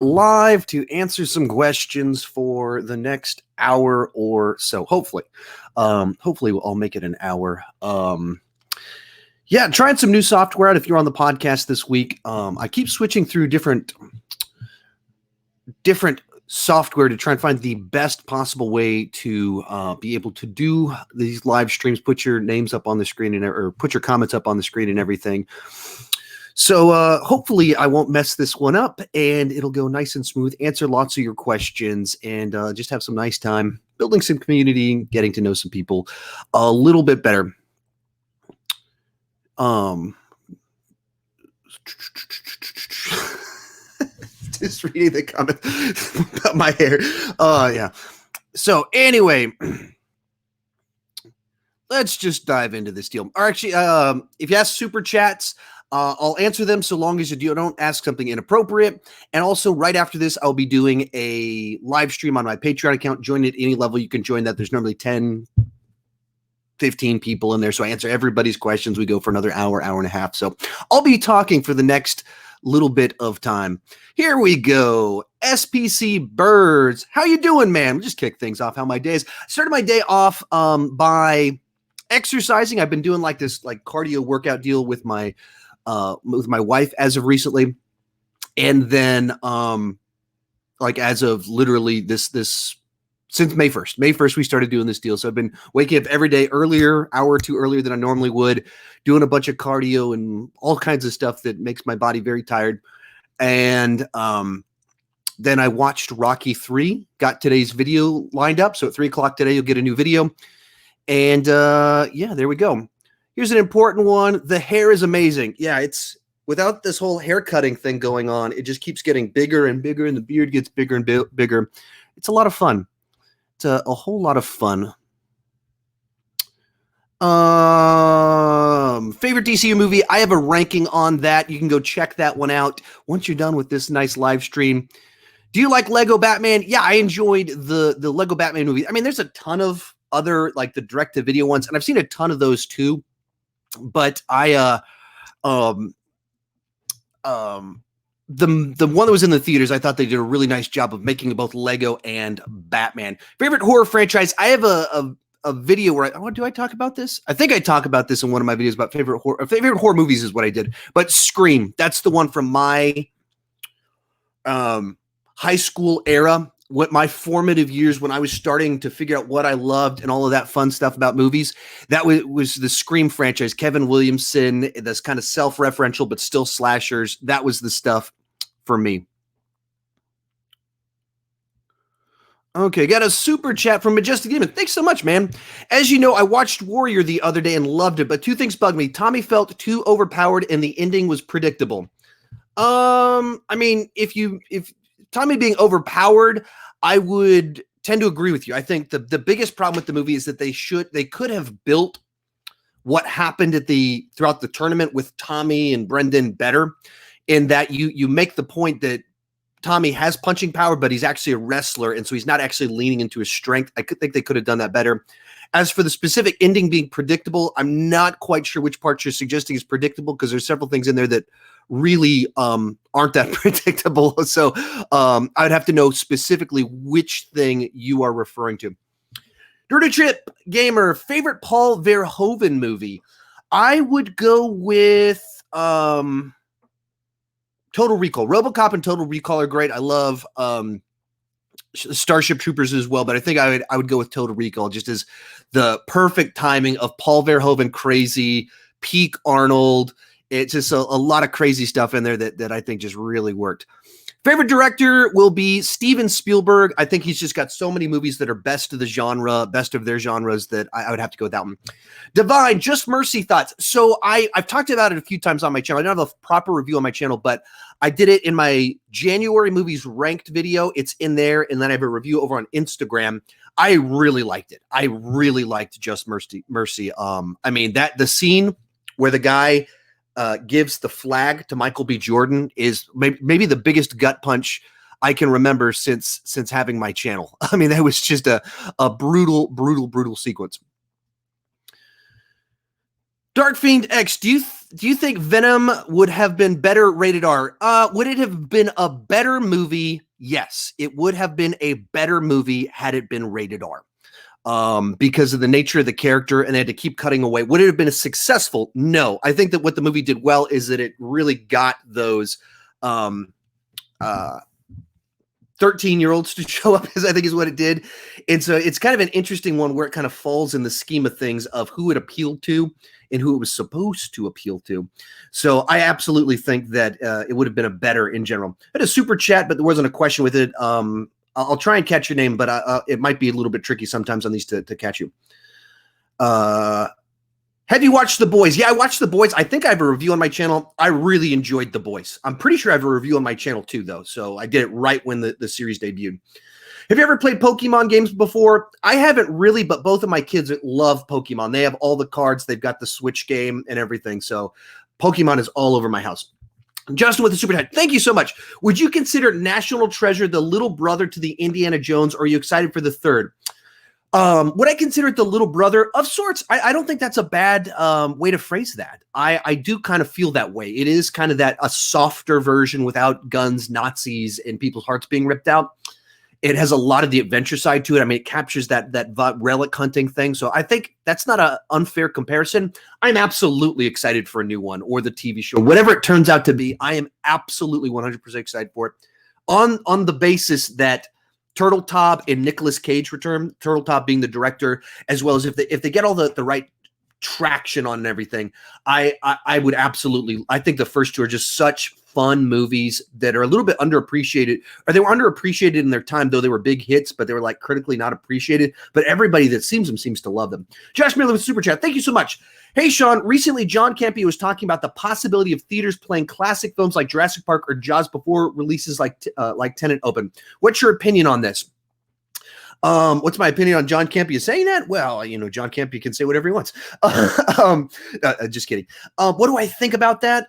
live to answer some questions for the next hour or so. Hopefully, I'll make it an hour. Yeah, trying some new software out if you're on the podcast this week. I keep switching through different software to try and find the best possible way to be able to do these live streams, put your names up on the screen or put your comments up on the screen and everything. So hopefully I won't mess this one up and it'll go nice and smooth, answer lots of your questions, and just have some nice time building some community, getting to know some people a little bit better. Just reading the comments about my hair. Yeah. So anyway, let's just dive into this deal. Or actually, if you ask super chats, I'll answer them so long as you don't ask something inappropriate. And also, right after this, I'll be doing a live stream on my Patreon account. Join at any level. You can join that. There's normally 10, 15 people in there. So I answer everybody's questions. We go for another hour, hour and a half. So I'll be talking for the next little bit of time. Here we go. SPC Birds. How you doing, man? We'll just kick things off. How my day is. I started my day off by exercising. I've been doing like this cardio workout deal with my wife as of recently. And then as of literally this since May 1st. May 1st, we started doing this deal. So I've been waking up every day earlier, hour or two earlier than I normally would, doing a bunch of cardio and all kinds of stuff that makes my body very tired. And then I watched Rocky 3, got today's video lined up. So at 3 o'clock today, you'll get a new video. And yeah, there we go. Here's an important one. The hair is amazing. Yeah, it's without this whole hair cutting thing going on, it just keeps getting bigger and bigger, and the beard gets bigger and bigger. It's a lot of fun. It's a whole lot of fun. Favorite DCU movie? I have a ranking on that. You can go check that one out once you're done with this nice live stream. Do you like Lego Batman? Yeah, I enjoyed the Lego Batman movie. I mean, there's a ton of other the direct-to-video ones, and I've seen a ton of those too. But I the one that was in the theaters, I thought they did a really nice job of making both Lego and Batman. Favorite horror franchise? I have a video where do I talk about this? I think I talk about this in one of my videos about favorite horror movies is what I did. But Scream, that's the one from my high school era, what my formative years when I was starting to figure out what I loved and all of that fun stuff about movies. That was the Scream franchise. Kevin Williamson, that's kind of self-referential but still slashers. That was the stuff for me. Okay, got a super chat from Majestic Demon. Thanks so much, man. As you know, I watched Warrior the other day and loved it, but two things bugged me. Tommy felt too overpowered and the ending was predictable. I mean, if Tommy being overpowered, I would tend to agree with you. I think the biggest problem with the movie is that they could have built what happened throughout the tournament with Tommy and Brendan better, in that you make the point that Tommy has punching power, but he's actually a wrestler, and so he's not actually leaning into his strength. I think they could have done that better. As for the specific ending being predictable, I'm not quite sure which part you're suggesting is predictable, because there's several things in there that really aren't that predictable. So I would have to know specifically which thing you are referring to. Dirty Trip Gamer, favorite Paul Verhoeven movie? I would go with Total Recall. RoboCop and Total Recall are great. I love Starship Troopers as well, but I think I would go with Total Recall, just as the perfect timing of Paul Verhoeven crazy, peak Arnold. It's just a lot of crazy stuff in there that I think just really worked. Favorite director will be Steven Spielberg. I think he's just got so many movies that are best of the genre, best of their genres, that I would have to go with that one. Divine, Just Mercy thoughts. So I've talked about it a few times on my channel. I don't have a proper review on my channel, but I did it in my January movies ranked video. It's in there, and then I have a review over on Instagram. I really liked it. I really liked Just Mercy. I mean, the scene where the guy gives the flag to Michael B. Jordan is maybe the biggest gut punch I can remember since having my channel. I mean, that was just a brutal sequence. Dark Fiend X, do you think Venom would have been better rated R? Would it have been a better movie? Yes, it would have been a better movie had it been rated R. Because of the nature of the character, and they had to keep cutting away. Would it have been a successful? No. I think that what the movie did well is that it really got those 13-year-olds to show up, as I think is what it did. And so it's kind of an interesting one where it kind of falls in the scheme of things of who it appealed to and who it was supposed to appeal to. So I absolutely think that it would have been a better in general. I had a super chat, but there wasn't a question with it. I'll try and catch your name, but it might be a little bit tricky sometimes on these to catch you. Have you watched The Boys? Yeah, I watched The Boys. I think I have a review on my channel. I really enjoyed The Boys. I'm pretty sure I have a review on my channel too, though. So I did it right when the series debuted. Have you ever played Pokemon games before? I haven't really, but both of my kids love Pokemon. They have all the cards. They've got the Switch game and everything. So Pokemon is all over my house. Justin with the super chat. Thank you so much. Would you consider National Treasure the little brother to the Indiana Jones, or are you excited for the third? Would I consider it the little brother of sorts? I don't think that's a bad way to phrase that. I do kind of feel that way. It is kind of a softer version without guns, Nazis, and people's hearts being ripped out. It has a lot of the adventure side to it. I mean, it captures that relic hunting thing. So I think that's not an unfair comparison. I'm absolutely excited for a new one, or the TV show, whatever it turns out to be. I am absolutely 100% excited for it, on the basis that Turtle Top and Nicolas Cage return. Turtle Top being the director, as well as if they get all the right traction on and everything. I would absolutely. I think the first two are just such fun movies that are a little bit underappreciated, or they were underappreciated in their time, though they were big hits, but they were like critically not appreciated. But everybody that sees them seems to love them. Josh Miller with Super Chat. Thank you so much. Hey, Sean, recently John Campea was talking about the possibility of theaters playing classic films like Jurassic Park or Jaws before releases like Tenet open. What's your opinion on this? What's my opinion on John Campea saying that? Well, John Campea can say whatever he wants. Just kidding. What do I think about that?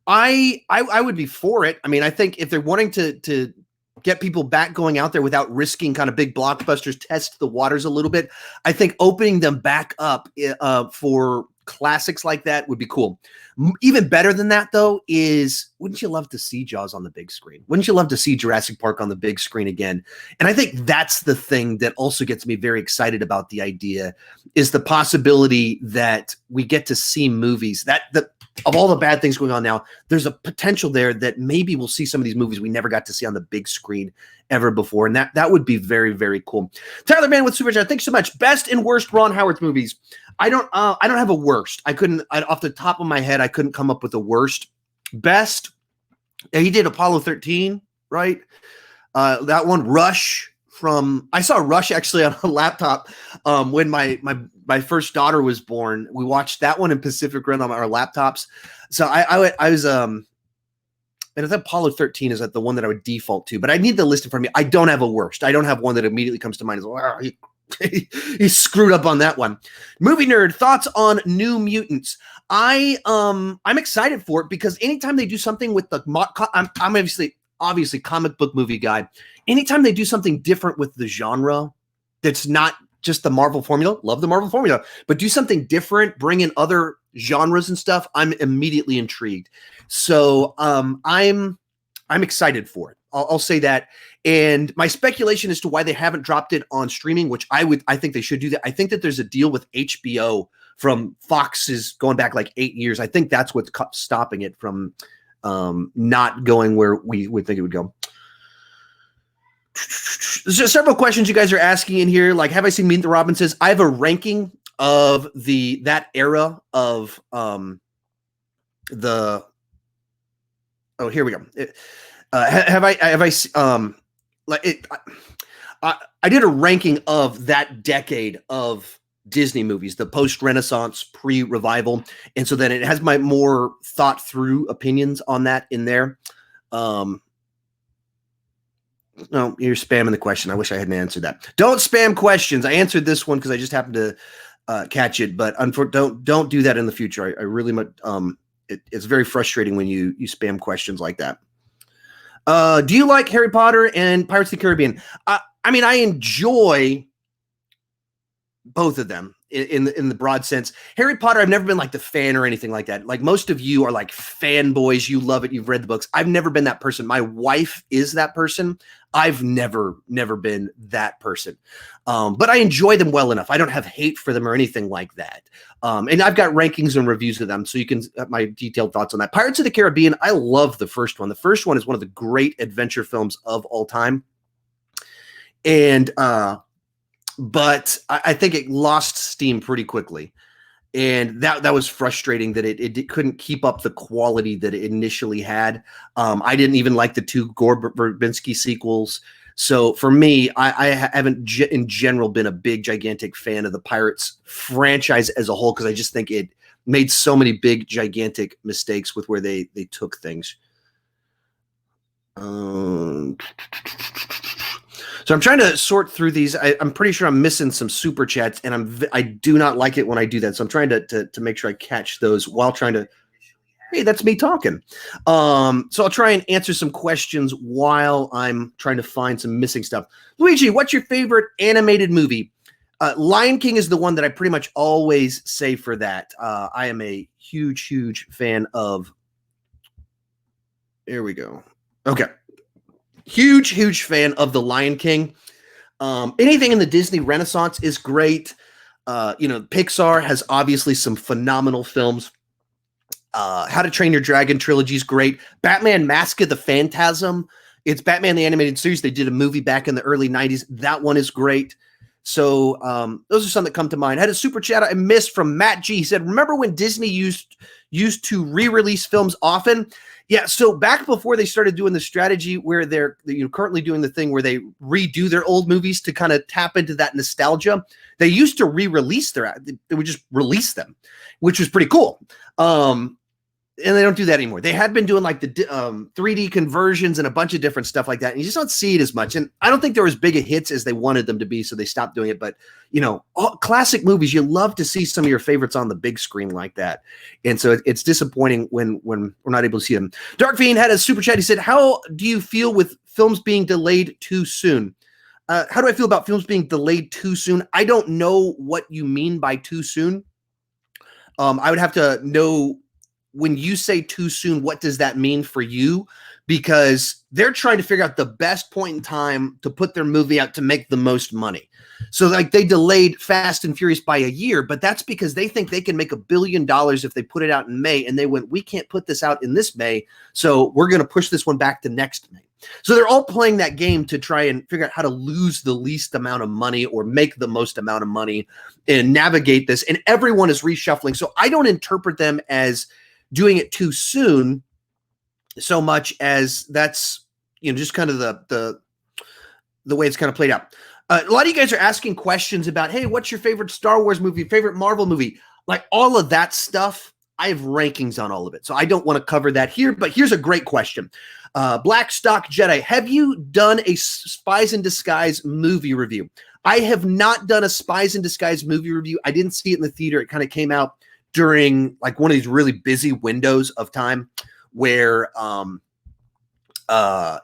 I would be for it. I mean, I think if they're wanting to get people back going out there without risking kind of big blockbusters, test the waters a little bit, I think opening them back up for classics like that would be cool. Even better than that, though, is wouldn't you love to see Jaws on the big screen? Wouldn't you love to see Jurassic Park on the big screen again? And I think that's the thing that also gets me very excited about the idea, is the possibility that we get to see movies of all the bad things going on now, there's a potential there that maybe we'll see some of these movies we never got to see on the big screen ever before. And that would be very, very cool. Tyler Mann with Super Chat. Thanks so much. Best and worst Ron Howard movies. I don't have a worst. Off the top of my head, I couldn't come up with a worst. Best, he did Apollo 13, right? That one, Rush. I saw Rush actually on a laptop when my first daughter was born. We watched that one in Pacific Rim on our laptops. So I was and I think Apollo 13 is the one that I would default to, but I need the list in front of me. I don't have a worst. I don't have one that immediately comes to mind as, wow, he screwed up on that one. Movie nerd, thoughts on New Mutants? I'm excited for it because anytime they do something with I'm obviously comic book movie guy. Anytime they do something different with the genre, that's not just the Marvel formula, love the Marvel formula, but do something different, bring in other genres and stuff, I'm immediately intrigued. So I'm excited for it. I'll say that. And my speculation as to why they haven't dropped it on streaming, which I think they should do that. I think that there's a deal with HBO from Fox's going back like 8 years. I think that's what's stopping it from not going where we would think it would go. There's several questions you guys are asking in here. Like, have I seen Meet the Robinsons? I have a ranking of that era of the. Oh, here we go. I did a ranking of that decade of Disney movies, the post-Renaissance, pre-revival, and so then it has my more thought-through opinions on that in there. No, you're spamming the question. I wish I hadn't answered that. Don't spam questions. I answered this one because I just happened to catch it, but don't do that in the future. I really much. It's very frustrating when you spam questions like that. Do you like Harry Potter and Pirates of the Caribbean? I mean, I enjoy both of them. in the broad sense. Harry Potter, I've never been like the fan or anything like that. Like most of you are like fanboys. You love it. You've read the books. I've never been that person. My wife is that person. I've never been that person. But I enjoy them well enough. I don't have hate for them or anything like that. And I've got rankings and reviews of them, so you can have my detailed thoughts on that. Pirates of the Caribbean, I love the first one. The first one is one of the great adventure films of all time. And but I think it lost steam pretty quickly. And that was frustrating that it couldn't keep up the quality that it initially had. I didn't even like the 2 Gore Verbinski sequels. So for me, I haven't in general been a big, gigantic fan of the Pirates franchise as a whole, because I just think it made so many big, gigantic mistakes with where they took things. So I'm trying to sort through these. I'm pretty sure I'm missing some super chats, and I do not like it when I do that. So I'm trying to make sure I catch those while trying to. Hey, that's me talking. So I'll try and answer some questions while I'm trying to find some missing stuff. Luigi, what's your favorite animated movie? Lion King is the one that I pretty much always say for that. I am a huge fan of. There we go. Okay. Huge fan of the Lion King. Anything in the Disney Renaissance is great. Pixar has obviously some phenomenal films. How to Train Your Dragon trilogy is great. Batman Mask of the Phantasm. It's Batman the Animated Series. They did a movie back in the early 90s. That one is great. So those are some that come to mind. I had a super chat I missed from Matt G. He said, remember when Disney used to re-release films often? Yeah, so back before they started doing the strategy where they're currently doing the thing where they redo their old movies to kind of tap into that nostalgia, they used to re-release they would just release them, which was pretty cool. And they don't do that anymore. They had been doing like the 3D conversions and a bunch of different stuff like that. And you just don't see it as much. And I don't think they're as big a hits as they wanted them to be. So they stopped doing it. But, classic movies, you love to see some of your favorites on the big screen like that. And so it's disappointing when we're not able to see them. Dark Fiend had a super chat. He said, how do you feel with films being delayed too soon? How do I feel about films being delayed too soon? I don't know what you mean by too soon. I would have to know, when you say too soon, what does that mean for you? Because they're trying to figure out the best point in time to put their movie out to make the most money. So like they delayed Fast and Furious by a year, but that's because they think they can make $1 billion if they put it out in May. And they went, we can't put this out in this May, so we're going to push this one back to next May. So they're all playing that game to try and figure out how to lose the least amount of money or make the most amount of money and navigate this. And everyone is reshuffling. So I don't interpret them as doing it too soon so much as that's, just kind of the way it's kind of played out. A lot of you guys are asking questions about, hey, what's your favorite Star Wars movie, favorite Marvel movie? Like all of that stuff, I have rankings on all of it. So I don't want to cover that here, but here's a great question. Black Stock Jedi, have you done a Spies in Disguise movie review? I have not done a Spies in Disguise movie review. I didn't see it in the theater. It kind of came out during like one of these really busy windows of time where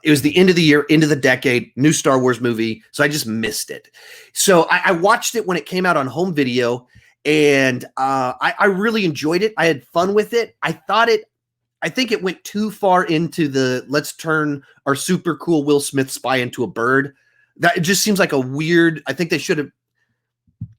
it was the end of the year, end of the decade, new Star Wars movie. So I just missed it. So I watched it when it came out on home video, and I really enjoyed it. I had fun with it. I think it went too far into the let's turn our super cool Will Smith spy into a bird. That it just seems like a weird, I think they should have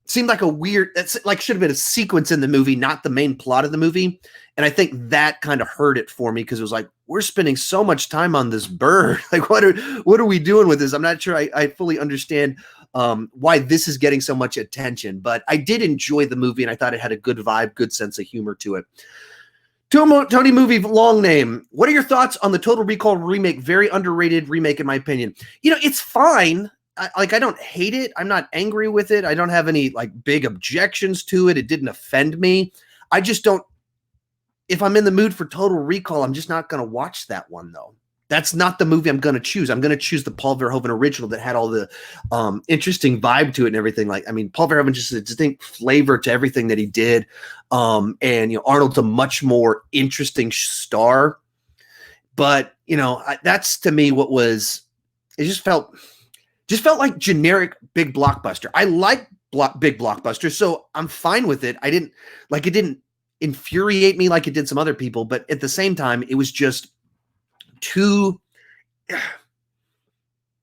seemed like a weird, that's like should have been a sequence in the movie, not the main plot of the movie. And I think that kind of hurt it for me because it was like, we're spending so much time on this bird. Like, what are we doing with this? I'm not sure I fully understand why this is getting so much attention, but I did enjoy the movie and I thought it had a good vibe, good sense of humor to it. Tony Movie Long Name. What are your thoughts on the Total Recall remake? Very underrated remake, in my opinion. It's fine. I don't hate it. I'm not angry with it. I don't have any like big objections to it. It didn't offend me. I just don't. If I'm in the mood for Total Recall, I'm just not going to watch that one, though. That's not the movie I'm going to choose. I'm going to choose the Paul Verhoeven original that had all the interesting vibe to it and everything. Like, I mean, Paul Verhoeven just a distinct flavor to everything that he did. And Arnold's a much more interesting star. But, that's to me it just felt like generic big blockbuster. I like big blockbuster. So I'm fine with it. It didn't infuriate me like it did some other people, but at the same time, it was just too.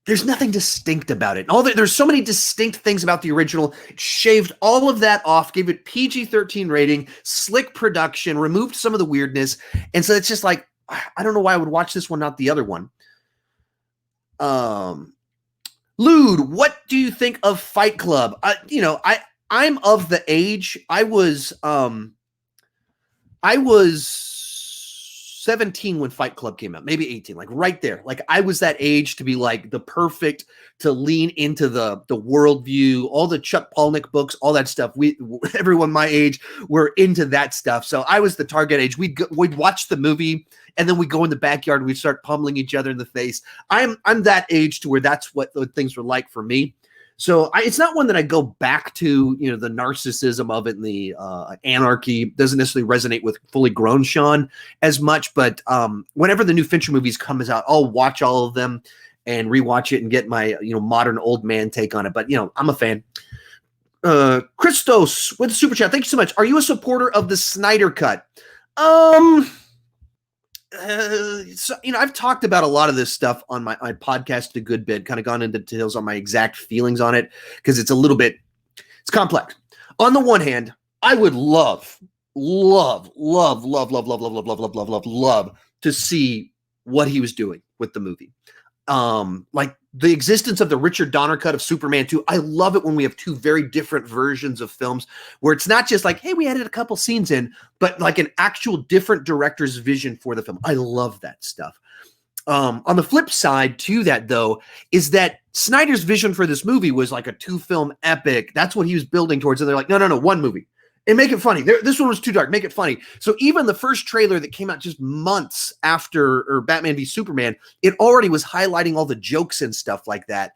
There's nothing distinct about it. There's so many distinct things about the original. Shaved all of that off, gave it PG-13 rating, slick production, removed some of the weirdness, and so it's just like I don't know why I would watch this one, not the other one. Lude, what do you think of Fight Club? I'm of the age. I was 17 when Fight Club came out, maybe 18, like right there. Like I was that age to be like the perfect to lean into the worldview, all the Chuck Palahniuk books, all that stuff. Everyone my age were into that stuff. So I was the target age. We'd watch the movie and then we'd go in the backyard and we'd start pummeling each other in the face. I'm that age to where that's what the things were like for me. So it's not one that I go back to, the narcissism of it and the anarchy doesn't necessarily resonate with fully grown Sean as much. But whenever the new Fincher movies comes out, I'll watch all of them and rewatch it and get my, modern old man take on it. But, I'm a fan. Christos with the super chat. Thank you so much. Are you a supporter of the Snyder cut? I've talked about a lot of this stuff on my podcast a good bit, kind of gone into details on my exact feelings on it because it's it's complex. On the one hand, I would love to see what he was doing with the movie. Like the existence of the Richard Donner cut of Superman 2. I love it when we have two very different versions of films where it's not just like, hey, we added a couple scenes in, but like an actual different director's vision for the film. I love that stuff. On the flip side to that, though, is that Snyder's vision for this movie was like a 2-film epic. That's what he was building towards. And they're like, no, one movie. And make it funny. This one was too dark. Make it funny. So even the first trailer that came out just months after Batman v Superman, it already was highlighting all the jokes and stuff like that.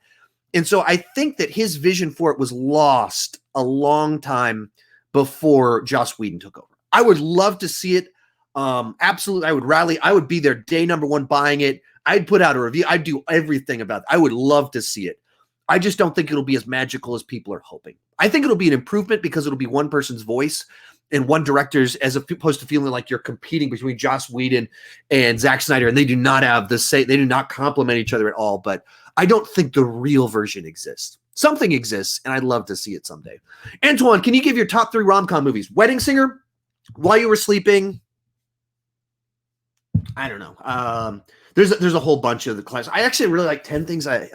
And so I think that his vision for it was lost a long time before Joss Whedon took over. I would love to see it. Absolutely. I would rally. I would be there day number one buying it. I'd put out a review. I'd do everything about it. I would love to see it. I just don't think it'll be as magical as people are hoping. I think it'll be an improvement because it'll be one person's voice and one director's, as opposed to feeling like you're competing between Joss Whedon and Zack Snyder, and they do not have the same. They do not complement each other at all. But I don't think the real version exists. Something exists, and I'd love to see it someday. Antoine, can you give your top 3 rom-com movies? Wedding Singer, While You Were Sleeping. I don't know. There's a whole bunch of the class. I actually really like 10 Things I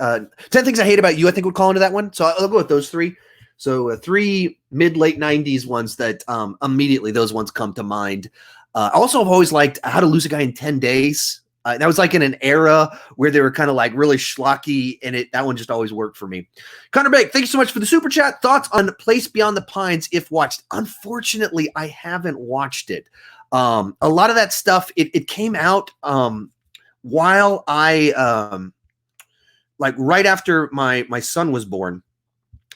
Hate About You, I think would call into that one. So I'll go with those 3. So 3 mid-late 90s ones that immediately those ones come to mind. Also, I've always liked How to Lose a Guy in 10 Days. That was like in an era where they were kind of like really schlocky, and that one just always worked for me. Connor Bake, thank you so much for the super chat. Thoughts on Place Beyond the Pines if watched? Unfortunately, I haven't watched it. A lot of that stuff, it came out while I like right after my son was born.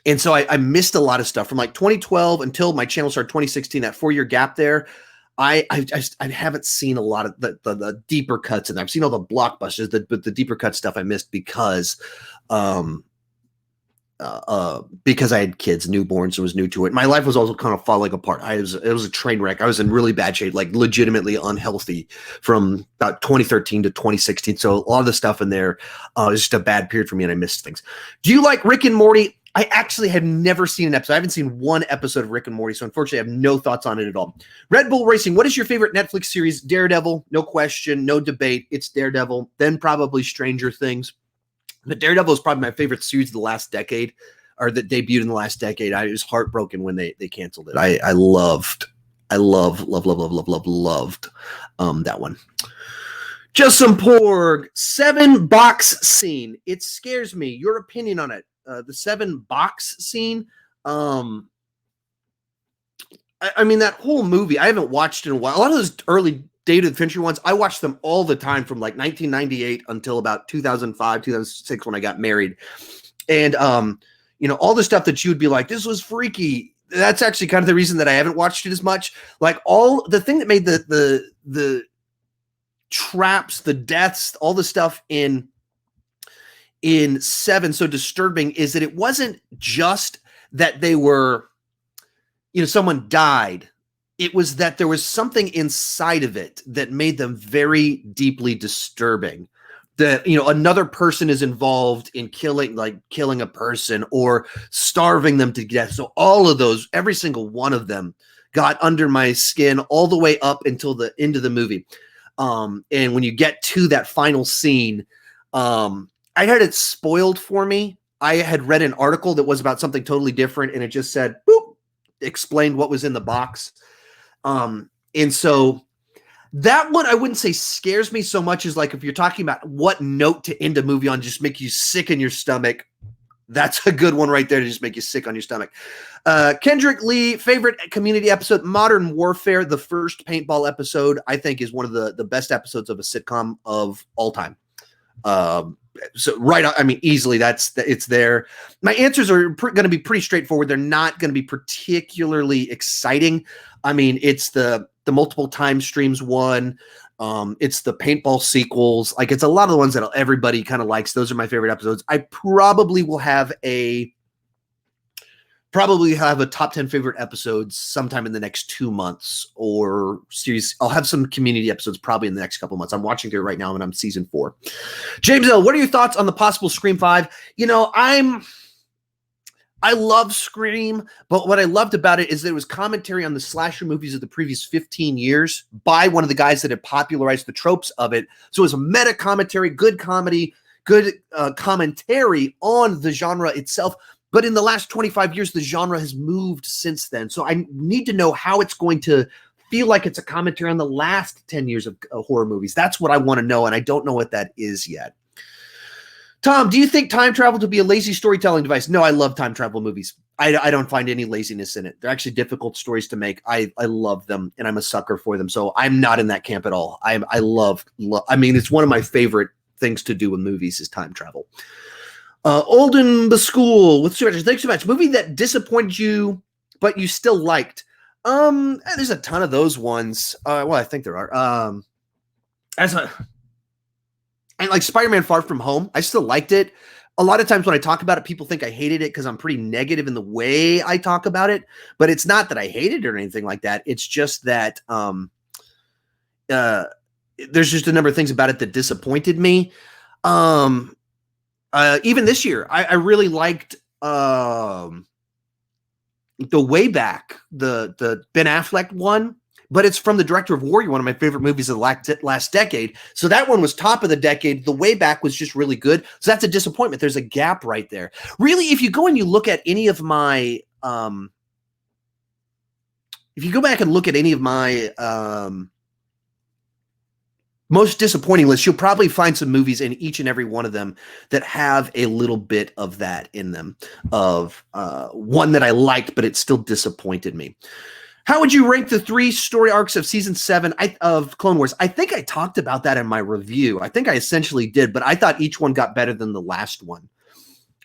And so I missed a lot of stuff from like 2012 until my channel started 2016, that 4-year gap there. I haven't seen a lot of the deeper cuts, and I've seen all the blockbusters, but the deeper cut stuff I missed because I had kids, newborns, and was new to it. My life was also kind of falling apart. It was a train wreck. I was in really bad shape, like legitimately unhealthy from about 2013 to 2016. So a lot of the stuff in there is just a bad period for me, and I missed things. Do you like Rick and Morty? I actually have never seen an episode. I haven't seen one episode of Rick and Morty, so unfortunately I have no thoughts on it at all. Red Bull Racing, what is your favorite Netflix series? Daredevil, no question, no debate. It's Daredevil, then probably Stranger Things. But Daredevil is probably my favorite series of the last decade, or that debuted in the last decade. I was heartbroken when they canceled it. I loved that one. Just some porg. 7-box scene. It scares me. Your opinion on it? The 7-box scene. I mean, that whole movie, I haven't watched in a while. A lot of those early David Fincher ones, I watched them all the time from like 1998 until about 2005, 2006 when I got married. And, all the stuff that you would be like, this was freaky. That's actually kind of the reason that I haven't watched it as much. Like all the thing that made the traps, the deaths, all the stuff in 7 so disturbing is that it wasn't just that they were, someone died. It was that there was something inside of it that made them very deeply disturbing. That, another person is involved in killing a person or starving them to death. So all of those, every single one of them got under my skin all the way up until the end of the movie. And when you get to that final scene, I had it spoiled for me. I had read an article that was about something totally different, and it just said, boop, explained what was in the box. And so that one, I wouldn't say scares me so much as like, if you're talking about what note to end a movie on, just make you sick in your stomach. That's a good one right there to just make you sick on your stomach. Kendrick Lee, favorite community episode, Modern Warfare. The first paintball episode, I think, is one of the best episodes of a sitcom of all time. So right, I mean, easily it's there. My answers are going to be pretty straightforward. They're not going to be particularly exciting. I mean, it's the multiple time streams one. It's the paintball sequels. Like, it's a lot of the ones that everybody kind of likes. Those are my favorite episodes. I probably will have a top 10 favorite episodes sometime in the next 2 months, or series. I'll have some community episodes probably in the next couple months. I'm watching through it right now and I'm season 4. James L., what are your thoughts on the possible Scream 5? I love Scream, but what I loved about it is that it was commentary on the slasher movies of the previous 15 years by one of the guys that had popularized the tropes of it. So it was a meta commentary, good comedy, good commentary on the genre itself. But in the last 25 years, the genre has moved since then. So I need to know how it's going to feel like it's a commentary on the last 10 years of horror movies. That's what I want to know, and I don't know what that is yet. Tom, do you think time travel to be a lazy storytelling device? No, I love time travel movies. I don't find any laziness in it. They're actually difficult stories to make. I love them, and I'm a sucker for them. So I'm not in that camp at all. I mean, it's one of my favorite things to do in movies is time travel. Olden Baschool with super. Thanks so much. Movie that disappointed you, but you still liked. There's a ton of those ones. Well, I think there are. And like Spider-Man Far From Home, I still liked it. A lot of times when I talk about it, people think I hated it because I'm pretty negative in the way I talk about it. But it's not that I hated it or anything like that. It's just that there's just a number of things about it that disappointed me. Even this year, I really liked the Way Back, the Ben Affleck one. But it's from the director of Warrior, one of my favorite movies of the last decade. So that one was top of the decade. The Way Back was just really good. So that's a disappointment. There's a gap right there. Really, if you go and you look at any of my, if you go back and look at any of my most disappointing lists, you'll probably find some movies in each and every one of them that have a little bit of that in them, of one that I liked, but it still disappointed me. How would you rank the 3 story arcs of season 7 of Clone Wars? I think I talked about that in my review. I think I essentially did, but I thought each one got better than the last one.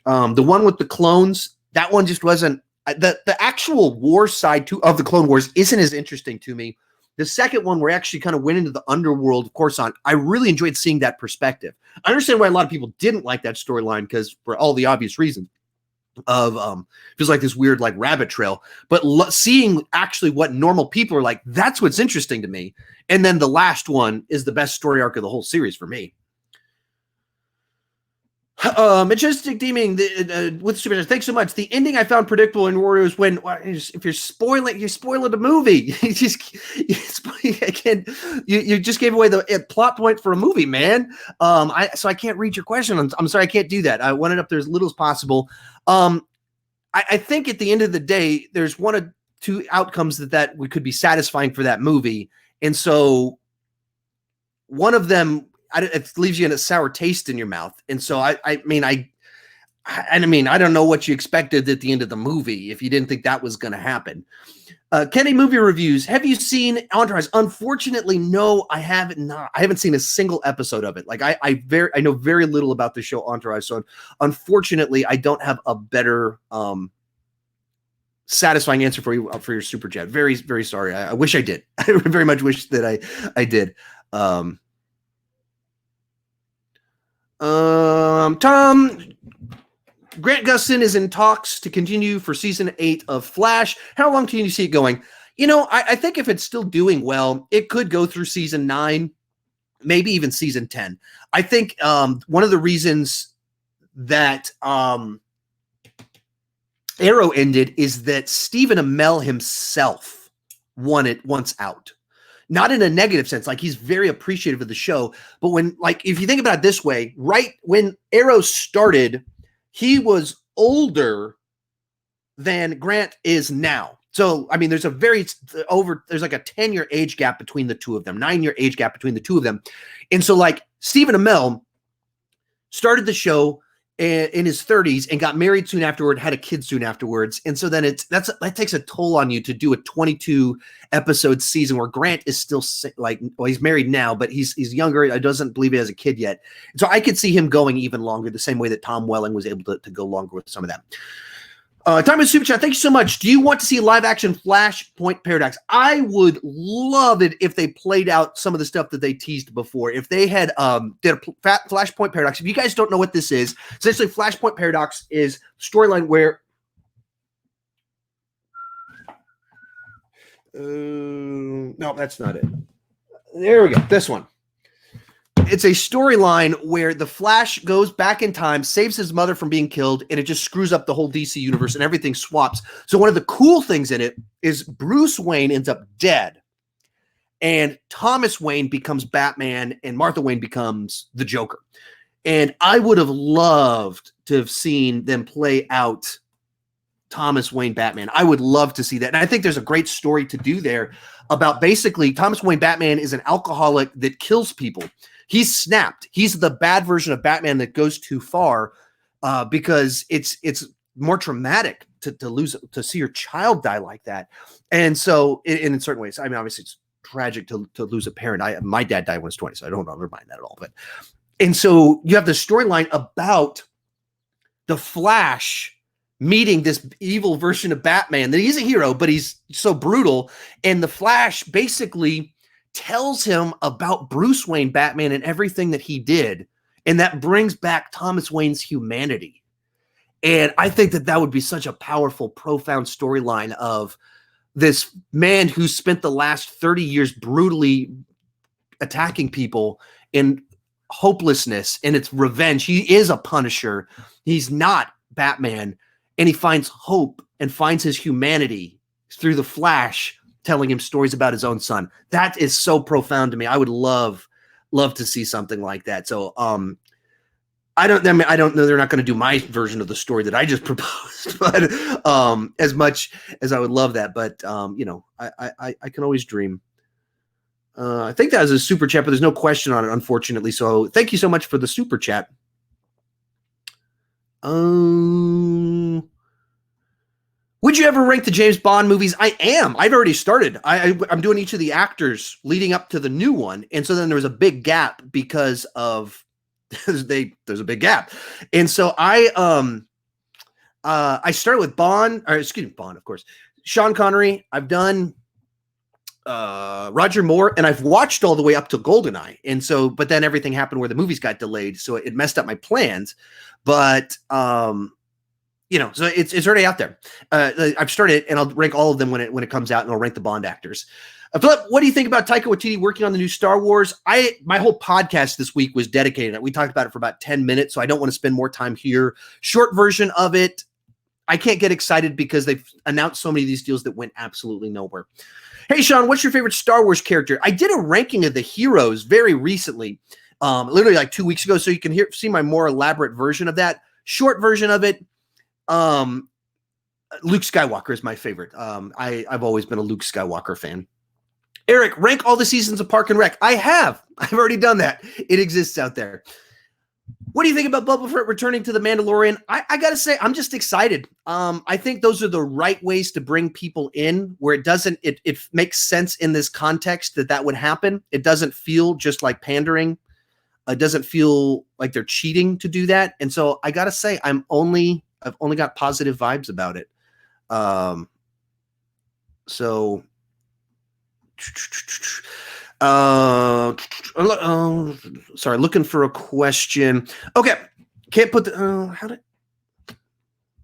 The one with the clones, that one just wasn't, the actual war side of the Clone Wars isn't as interesting to me. The second one, where I actually kind of went into the underworld of Coruscant, I really enjoyed seeing that perspective. I understand why a lot of people didn't like that storyline, because for all the obvious reasons of feels like this weird like rabbit trail, but seeing actually what normal people are like, that's what's interesting to me. And then the last one is the best story arc of the whole series for me. Majestic Deming with Super. Thanks so much. The ending I found predictable in Warriors when if you're spoiling the movie. You just gave away the plot point for a movie, man. So I can't read your question. I'm sorry, I can't do that. I want it up there as little as possible. I think at the end of the day, there's one of 2 outcomes that could be satisfying for that movie, and so one of them, it leaves you in a sour taste in your mouth. And so I don't know what you expected at the end of the movie if you didn't think that was going to happen. Kenny Movie Reviews. Have you seen Entourage? Unfortunately, no, I haven't. Not. I haven't seen a single episode of it. Like I know very little about the show Entourage. So unfortunately, I don't have a better satisfying answer for you for your super chat. Very, very sorry. I wish I did. I very much wish that I did. Tom, Grant Gustin is in talks to continue for season 8 of Flash. How long can you see it going? I think if it's still doing well, it could go through season 9, maybe even season 10. I think one of the reasons that Arrow ended is that Stephen Amell himself wanted once out. Not in a negative sense, like he's very appreciative of the show, but if you think about it this way, right when Arrow started, he was older than Grant is now. So, I mean, there's like a 10-year age gap between the two of them, 9-year age gap between the two of them. And so like Stephen Amell started the show in his 30s and got married soon afterward, had a kid soon afterwards. And so then that takes a toll on you to do a 22 episode season where Grant is still he's married now, but he's younger. I doesn't believe he has a kid yet. So I could see him going even longer, the same way that Tom Welling was able to go longer with some of that. Time with Super Chat, thank you so much. Do you want to see live action Flashpoint Paradox? I would love it if they played out some of the stuff that they teased before. If they had did a Flashpoint Paradox. If you guys don't know what this is, essentially Flashpoint Paradox is storyline where no, that's not it. There we go. This one. It's a storyline where the Flash goes back in time, saves his mother from being killed, and it just screws up the whole DC universe and everything swaps. So one of the cool things in it is Bruce Wayne ends up dead, and Thomas Wayne becomes Batman, and Martha Wayne becomes the Joker. And I would have loved to have seen them play out Thomas Wayne Batman. I would love to see that. And I think there's a great story to do there about basically Thomas Wayne Batman is an alcoholic that kills people. He's snapped. He's the bad version of Batman that goes too far because it's more traumatic to see your child die like that. And so in certain ways, I mean, obviously it's tragic to lose a parent. My dad died when I was 20, so I don't mind that at all. And so you have the storyline about the Flash meeting this evil version of Batman that he's a hero, but he's so brutal. And the Flash basically tells him about Bruce Wayne Batman and everything that he did. And that brings back Thomas Wayne's humanity. And I think that would be such a powerful, profound storyline of this man who spent the last 30 years brutally attacking people in hopelessness, and it's revenge. He is a Punisher. He's not Batman. And he finds hope and finds his humanity through the Flash telling him stories about his own son. That is so profound to me. I would love to see something like that. So I don't know they're not going to do my version of the story that I just proposed, but as much as I would love that, but I can always dream. I think that was a super chat, but there's no question on it, unfortunately. So thank you so much for the super chat. Would you ever rank the James Bond movies? I am. I've already started. I'm doing each of the actors leading up to the new one. And so then there was a big gap because of there's a big gap. And so I started with Bond, of course. Sean Connery. I've done Roger Moore, and I've watched all the way up to GoldenEye. And so, but then everything happened where the movies got delayed. So it messed up my plans. But so it's already out there. I've started, and I'll rank all of them when it comes out, and I'll rank the Bond actors. Philip, what do you think about Taika Waititi working on the new Star Wars? My whole podcast this week was dedicated to it. We talked about it for about 10 minutes, so I don't want to spend more time here. Short version of it, I can't get excited because they've announced so many of these deals that went absolutely nowhere. Hey, Sean, what's your favorite Star Wars character? I did a ranking of the heroes very recently, literally like 2 weeks ago, so you can see my more elaborate version of that. Short version of it, Luke Skywalker is my favorite. I've always been a Luke Skywalker fan. Eric, rank all the seasons of Park and Rec. I've already done that. It exists out there. What do you think about Boba Fett returning to The Mandalorian? I got to say, I'm just excited. I think those are the right ways to bring people in where it makes sense in this context that would happen. It doesn't feel just like pandering. It doesn't feel like they're cheating to do that. And so I got to say, I've only got positive vibes about it. Sorry, looking for a question. Okay, can't put the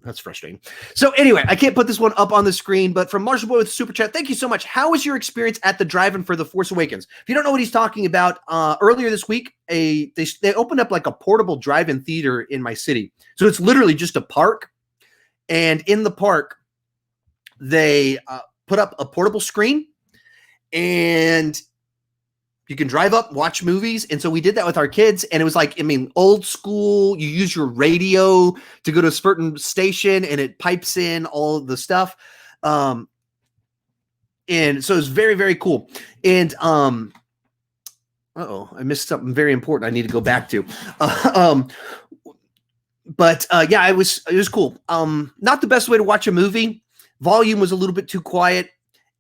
That's frustrating. So anyway, I can't put this one up on the screen, but from Marshall Boy with Super Chat, thank you so much. How was your experience at the drive-in for The Force Awakens? If you don't know what he's talking about, earlier this week, they opened up like a portable drive-in theater in my city. So it's literally just a park, and in the park, they put up a portable screen, and you can drive up, watch movies. And so we did that with our kids. And it was like, I mean, old school. You use your radio to go to a certain station and it pipes in all of the stuff. And so it's very, very cool. And I missed something very important I need to go back to. Yeah, it was cool. Not the best way to watch a movie. Volume was a little bit too quiet.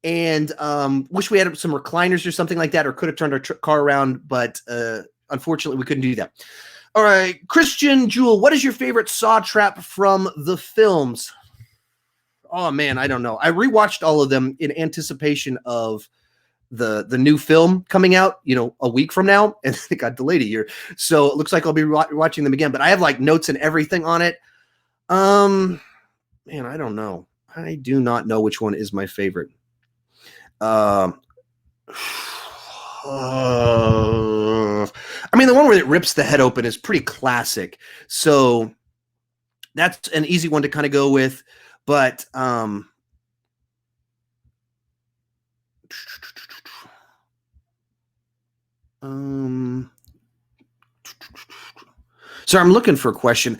And wish we had some recliners or something like that, or could have turned our car around, but unfortunately we couldn't do that. All right, Christian Jewel, what is your favorite Saw trap from the films? Oh man, I don't know. I rewatched all of them in anticipation of the new film coming out, a week from now, and it got delayed a year. So it looks like I'll be watching them again, but I have like notes and everything on it. Man, I don't know. I do not know which one is my favorite. I mean, the one where it rips the head open is pretty classic. So that's an easy one to kind of go with. But so I'm looking for a question.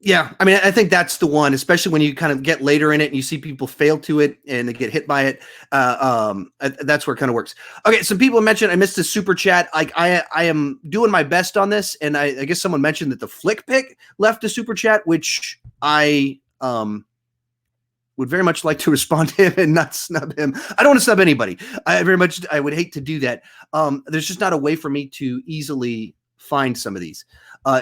Yeah, I mean, I think that's the one, especially when you kind of get later in it and you see people fail to it and they get hit by it. That's where it kind of works. Okay, some people mentioned I missed the super chat. Like I am doing my best on this, and I guess someone mentioned that the Flick Pick left a super chat, which I would very much like to respond to him and not snub him. I don't want to snub anybody. I would hate to do that. There's just not a way for me to easily find some of these.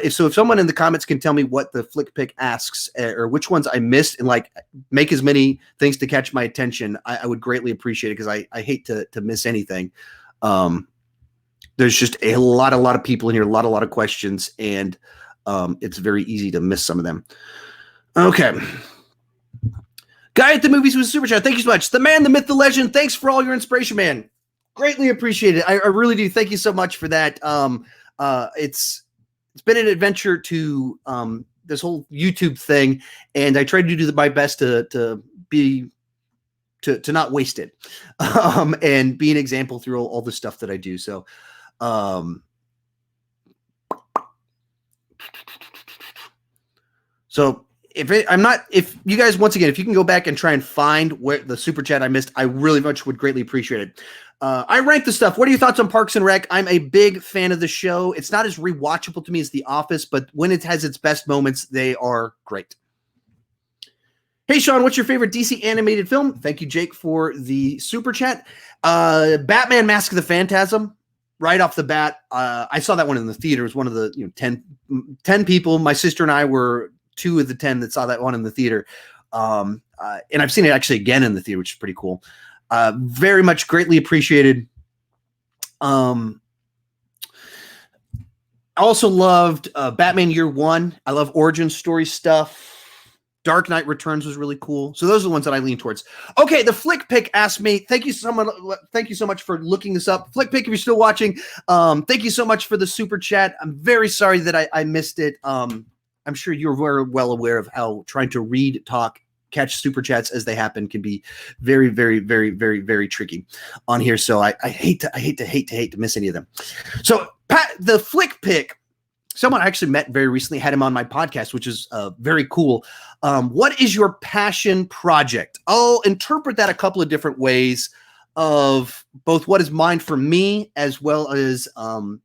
If someone in the comments can tell me what the Flick Pick asks or which ones I missed and like make as many things to catch my attention, I would greatly appreciate it, because I hate to miss anything. There's just a lot of people in here, a lot of questions, and it's very easy to miss some of them. Okay. Guy at the Movies with Super Chat, thank you so much. The man, the myth, the legend, thanks for all your inspiration, man. Greatly appreciate it. I really do. Thank you so much for that. It's been an adventure to this whole YouTube thing, and I try to do my best to not waste it, and be an example through all the stuff that I do. So, if you guys, once again, if you can go back and try and find where the super chat I missed, I really much would greatly appreciate it. I rank the stuff. What are your thoughts on Parks and Rec? I'm a big fan of the show. It's not as rewatchable to me as The Office, but when it has its best moments, they are great. Hey, Sean, what's your favorite DC animated film? Thank you, Jake, for the super chat. Batman Mask of the Phantasm. Right off the bat, I saw that one in the theater. It was one of the 10 people. My sister and I were 2 of the 10 that saw that one in the theater. And I've seen it actually again in the theater, which is pretty cool. Very much greatly appreciated. I also loved Batman Year One. I love origin story stuff. Dark Knight Returns was really cool. So those are the ones that I lean towards. Okay, the Flick Pick asked me. Thank you so much for looking this up. Flick Pick, if you're still watching, thank you so much for the super chat. I'm very sorry that I missed it. I'm sure you're very well aware of how trying to read, talk, catch super chats as they happen can be very, very, very, very, very tricky on here. So I hate to miss any of them. So the Flick Pick, someone I actually met very recently, had him on my podcast, which is very cool. What is your passion project? I'll interpret that a couple of different ways, of both what is mine for me, as well as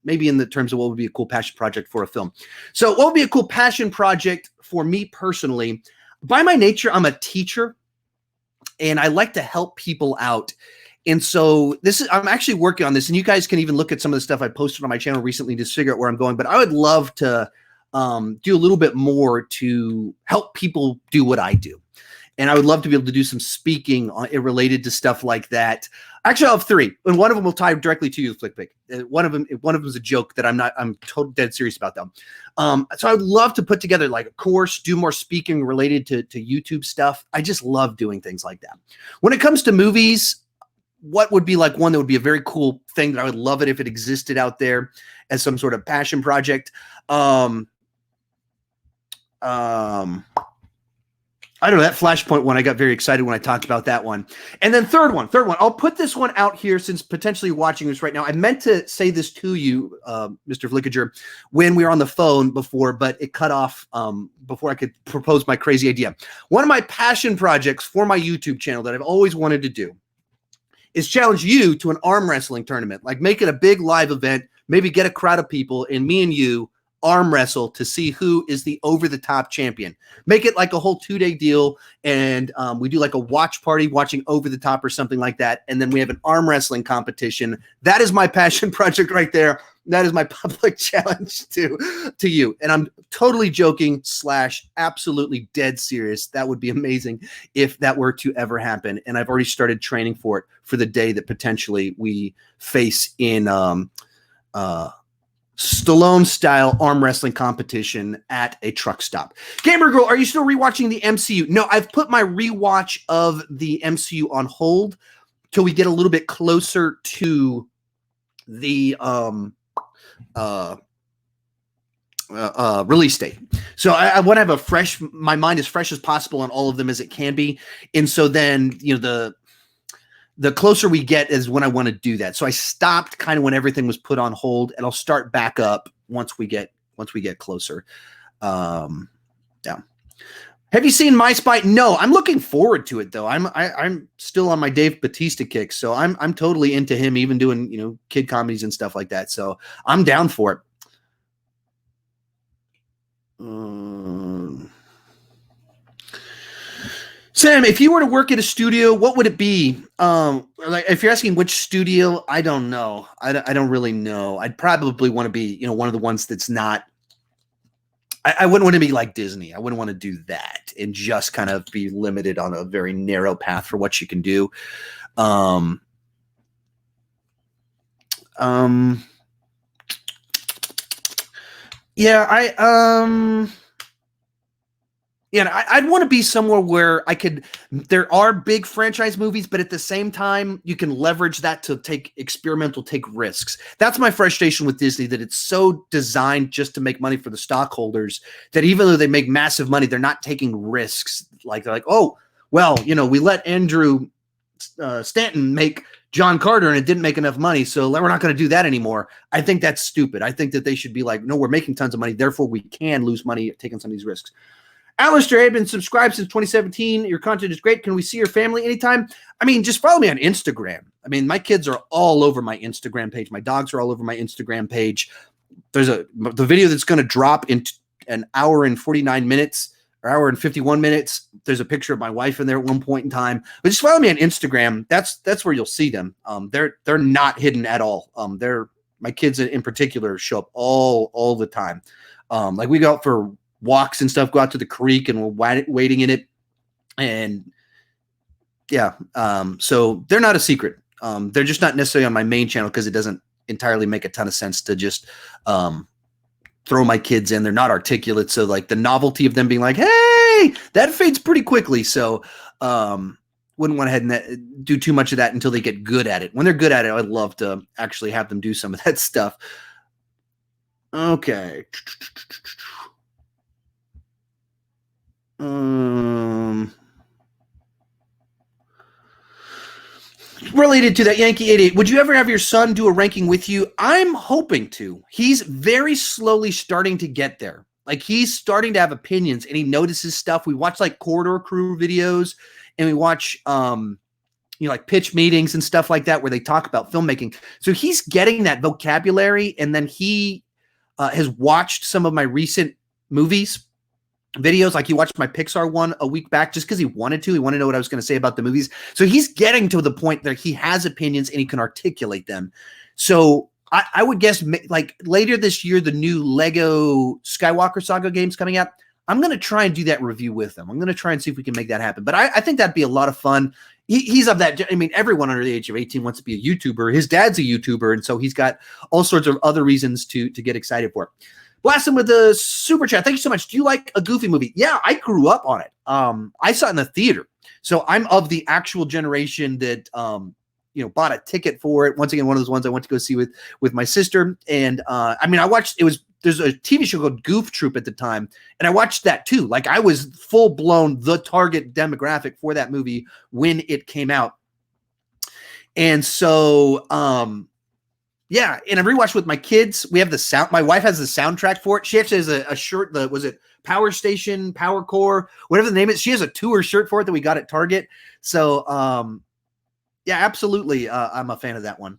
maybe in the terms of what would be a cool passion project for a film. So what would be a cool passion project for me personally? By my nature, I'm a teacher, and I like to help people out. And so I'm actually working on this, and you guys can even look at some of the stuff I posted on my channel recently to figure out where I'm going. But I would love to do a little bit more to help people do what I do. and I would love to be able to do some speaking related to stuff like that. Actually, I'll have 3, and one of them will tie directly to you, Flick Pick. One of them is a joke that I'm totally dead serious about them. So I would love to put together like a course, do more speaking related to YouTube stuff. I just love doing things like that. When it comes to movies, what would be like one that would be a very cool thing that I would love it if it existed out there as some sort of passion project? I don't know, that Flashpoint one, I got very excited when I talked about that one. And then third one, I'll put this one out here since potentially you're watching this right now. I meant to say this to you, Mr. Flickager, when we were on the phone before, but it cut off before I could propose my crazy idea. One of my passion projects for my YouTube channel that I've always wanted to do is challenge you to an arm wrestling tournament. Like make it a big live event, maybe get a crowd of people, and me and you arm wrestle to see who is the over-the-top champion. Make it like a whole 2-day deal, and we do like a watch party watching Over the Top or something like that, and then we have an arm wrestling competition. That is my passion project right there. That is my public challenge to you. And I'm totally joking / absolutely dead serious. That would be amazing if that were to ever happen. And I've already started training for it for the day that potentially we face in Stallone-style arm wrestling competition at a truck stop. Gamer Girl, are you still rewatching the MCU? No, I've put my rewatch of the MCU on hold till we get a little bit closer to the release date. So I want to have my mind as fresh as possible on all of them as it can be. And so then, you know, the closer we get is when I want to do that. So I stopped kind of when everything was put on hold, and I'll start back up once we get closer. Yeah. Have you seen My Spy? No, I'm looking forward to it though. I'm still on my Dave Bautista kick, so I'm totally into him, even doing, you know, kid comedies and stuff like that. So I'm down for it. Sam, if you were to work at a studio, what would it be? Like if you're asking which studio, I don't know. I don't really know. I'd probably want to be, you know, one of the ones that's not. I wouldn't want to be like Disney. I wouldn't want to do that and just kind of be limited on a very narrow path for what you can do. Yeah, I'd want to be somewhere where there are big franchise movies, but at the same time, you can leverage that to take risks. That's my frustration with Disney, that it's so designed just to make money for the stockholders that even though they make massive money, they're not taking risks. Like they're like, oh, well, you know, we let Andrew Stanton make John Carter and it didn't make enough money, so we're not going to do that anymore. I think that's stupid. I think that they should be like, no, we're making tons of money, therefore we can lose money taking some of these risks. Alistair, I've been subscribed since 2017. Your content is great. Can we see your family anytime? I mean, just follow me on Instagram. I mean, my kids are all over my Instagram page. My dogs are all over my Instagram page. There's the video that's going to drop in an hour and 49 minutes or hour and 51 minutes. There's a picture of my wife in there at one point in time. But just follow me on Instagram. That's where you'll see them. They're not hidden at all. My kids in particular show up all the time. Like we go out for walks and stuff, go out to the creek and we're wading in it. And yeah, so they're not a secret. They're just not necessarily on my main channel because it doesn't entirely make a ton of sense to just throw my kids in. They're not articulate. So like the novelty of them being like, hey, that fades pretty quickly. So wouldn't want to head and do too much of that until they get good at it. When they're good at it, I'd love to actually have them do some of that stuff. Okay. Related to that, Yankee 88, would you ever have your son do a ranking with you? I'm hoping to. He's very slowly starting to get there. Like he's starting to have opinions and he notices stuff. We watch like Corridor Crew videos and we watch like pitch meetings and stuff like that where they talk about filmmaking. So he's getting that vocabulary, and then he has watched some of my recent movies videos. Like he watched my Pixar one a week back just because he wanted to. He wanted to know what I was going to say about the movies. So he's getting to the point that he has opinions and he can articulate them. So I would guess like later this year, the new Lego Skywalker Saga game's coming out. I'm going to try and do that review with them. I'm going to try and see if we can make that happen. But I think that'd be a lot of fun. He's of that. I mean, everyone under the age of 18 wants to be a YouTuber. His dad's a YouTuber. And so he's got all sorts of other reasons to get excited for it. Blast him with the super chat. Thank you so much. Do you like a Goofy movie? Yeah, I grew up on it. I saw it in the theater. So I'm of the actual generation that, bought a ticket for it. Once again, one of those ones I went to go see with my sister. And I watched, there's a TV show called Goof Troop at the time, and I watched that too. Like I was full blown the target demographic for that movie when it came out. And so, yeah, and I rewatched with my kids. We have the sound. My wife has the soundtrack for it. She actually has a shirt. Was it Power Station, Power Core, whatever the name is? She has a tour shirt for it that we got at Target. So, yeah, absolutely. I'm a fan of that one.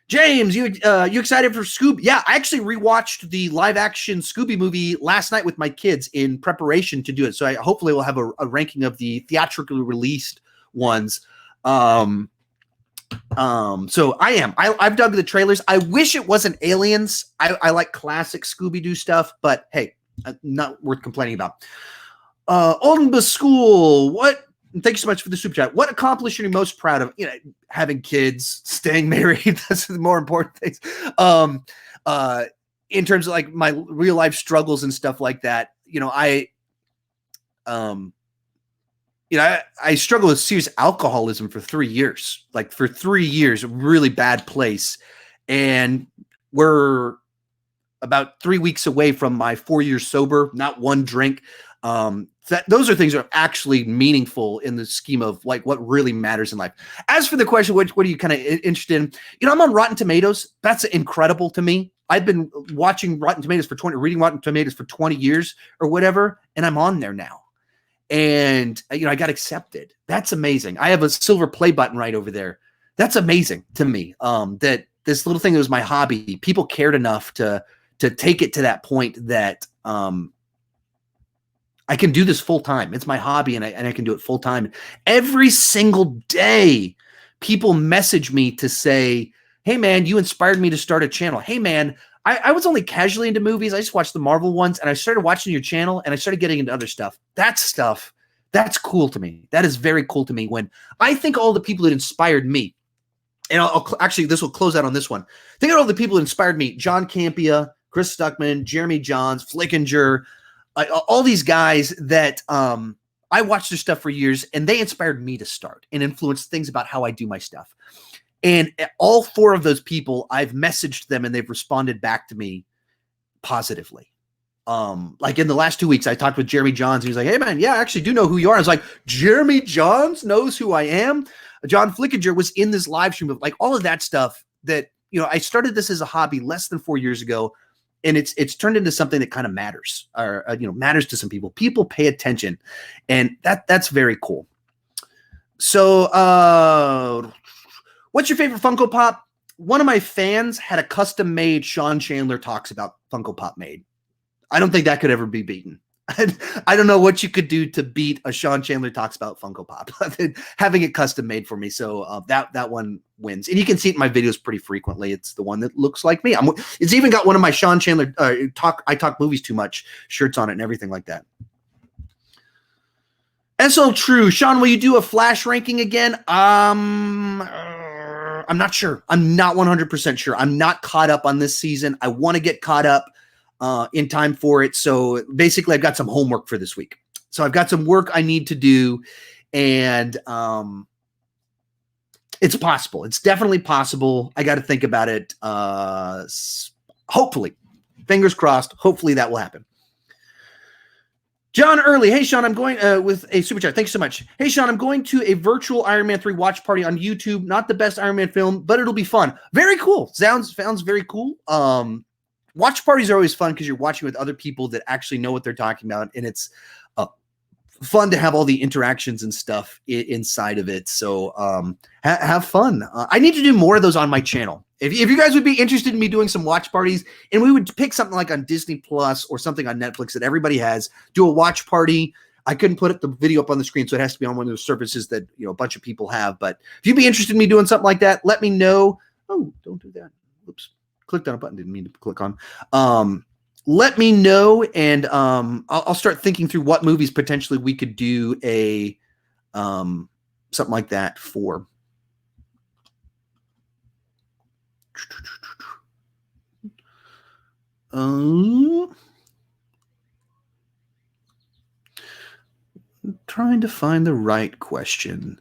James, you excited for Scooby? Yeah, I actually rewatched the live action Scooby movie last night with my kids in preparation to do it. So I hopefully will have a ranking of the theatrically released ones. So I've dug the trailers. I wish it wasn't aliens. I like classic Scooby-Doo stuff, but hey, not worth complaining about. Oldenburg School, what? Thank you so much for the super chat. What accomplishment are you most proud of? Having kids, staying married. That's the more important things. In terms of like my real life struggles and stuff like that, I struggled with serious alcoholism for 3 years, a really bad place. And we're about 3 weeks away from my 4 years sober, not one drink. Those are things that are actually meaningful in the scheme of like what really matters in life. As for the question, what are you kind of interested in? I'm on Rotten Tomatoes. That's incredible to me. I've been watching Rotten Tomatoes reading Rotten Tomatoes for 20 years or whatever, and I'm on there now. And I got accepted. That's amazing. I have a silver play button right over there. That's amazing to me. That this little thing that was my hobby, people cared enough to take it to that point that I can do this full time. It's my hobby, and I can do it full time. Every single day, people message me to say, "Hey man, you inspired me to start a channel. Hey man, I was only casually into movies. I just watched the Marvel ones, and I started watching your channel, and I started getting into other stuff." That's cool to me. That is very cool to me. When I think all the people that inspired me, and actually this will close out on this one. Think of all the people that inspired me: John Campea, Chris Stuckman, Jeremy Johns, Flickinger. All these guys that I watched their stuff for years, and they inspired me to start and influenced things about how I do my stuff. And all 4 of those people, I've messaged them and they've responded back to me positively. Like in the last 2 weeks, I talked with Jeremy Johns. And he was like, "Hey man, yeah, I actually do know who you are." I was like, "Jeremy Johns knows who I am." John Flickinger was in this live stream of like all of that stuff that, I started this as a hobby less than 4 years ago. And it's turned into something that kind of matters, or matters to some people. People pay attention, and that's very cool. So, what's your favorite Funko Pop? One of my fans had a custom-made Sean Chandler Talks About Funko Pop made. I don't think that could ever be beaten. I don't know what you could do to beat a Sean Chandler Talks About Funko Pop. Having it custom made for me, so that one wins. And you can see it in my videos pretty frequently. It's the one that looks like me. It's even got one of my Sean Chandler I talk movies too much shirts on it and everything like that. SL True, Sean, will you do a Flash ranking again? I'm not sure. I'm not 100% sure. I'm not caught up on this season. I want to get caught up in time for it. So basically I've got some homework for this week. So I've got some work I need to do, and it's possible. It's definitely possible. I got to think about it. Hopefully, fingers crossed. Hopefully that will happen. John Early. Hey, Sean, I'm going with a super chat. Thanks so much. Hey, Sean, I'm going to a virtual Iron Man 3 watch party on YouTube. Not the best Iron Man film, but it'll be fun. Very cool. Sounds very cool. Watch parties are always fun because you're watching with other people that actually know what they're talking about, and it's fun to have all the interactions and stuff inside of it. So have fun. I need to do more of those on my channel. If you guys would be interested in me doing some watch parties, and we would pick something like on Disney Plus or something on Netflix that everybody has, do a watch party. I couldn't put the video up on the screen, so it has to be on one of those services that a bunch of people have. But if you'd be interested in me doing something like that, let me know. Oh, don't do that. Oops. Clicked on a button, didn't mean to click on. let me know, and I'll start thinking through what movies potentially we could do a something like that for. Trying to find the right question.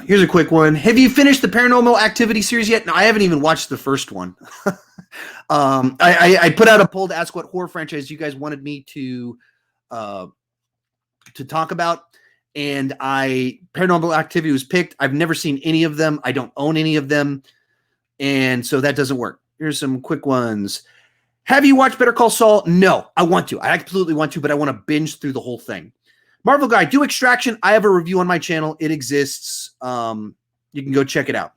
Here's a quick one. Have you finished the Paranormal Activity series yet? No, I haven't even watched the first one. I put out a poll to ask what horror franchise you guys wanted me to talk about, and Paranormal Activity was picked. I've never seen any of them. I don't own any of them, and so that doesn't work. Here's some quick ones. Have you watched Better Call Saul? No, I want to. I absolutely want to, but I want to binge through the whole thing. Marvel Guy, do Extraction. I have a review on my channel. It exists. You can go check it out.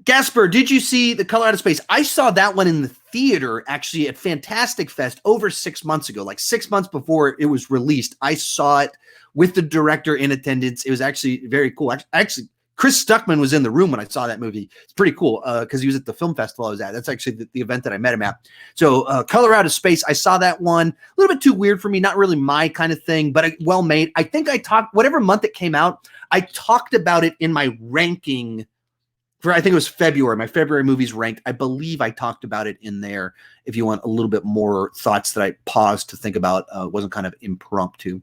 Gasper, did you see The Color Out of Space? I saw that one in the theater, actually, at Fantastic Fest over 6 months ago, like 6 months before it was released. I saw it with the director in attendance. It was actually very cool. Actually, Chris Stuckman was in the room when I saw that movie. It's pretty cool because he was at the film festival I was at. That's actually the event that I met him at. So Color Out of Space, I saw that one. A little bit too weird for me, not really my kind of thing, but well made. I think I talked, whatever month it came out, I talked about it in my ranking for, I think it was February, my February movies ranked. I believe I talked about it in there if you want a little bit more thoughts that I paused to think about. It wasn't kind of impromptu.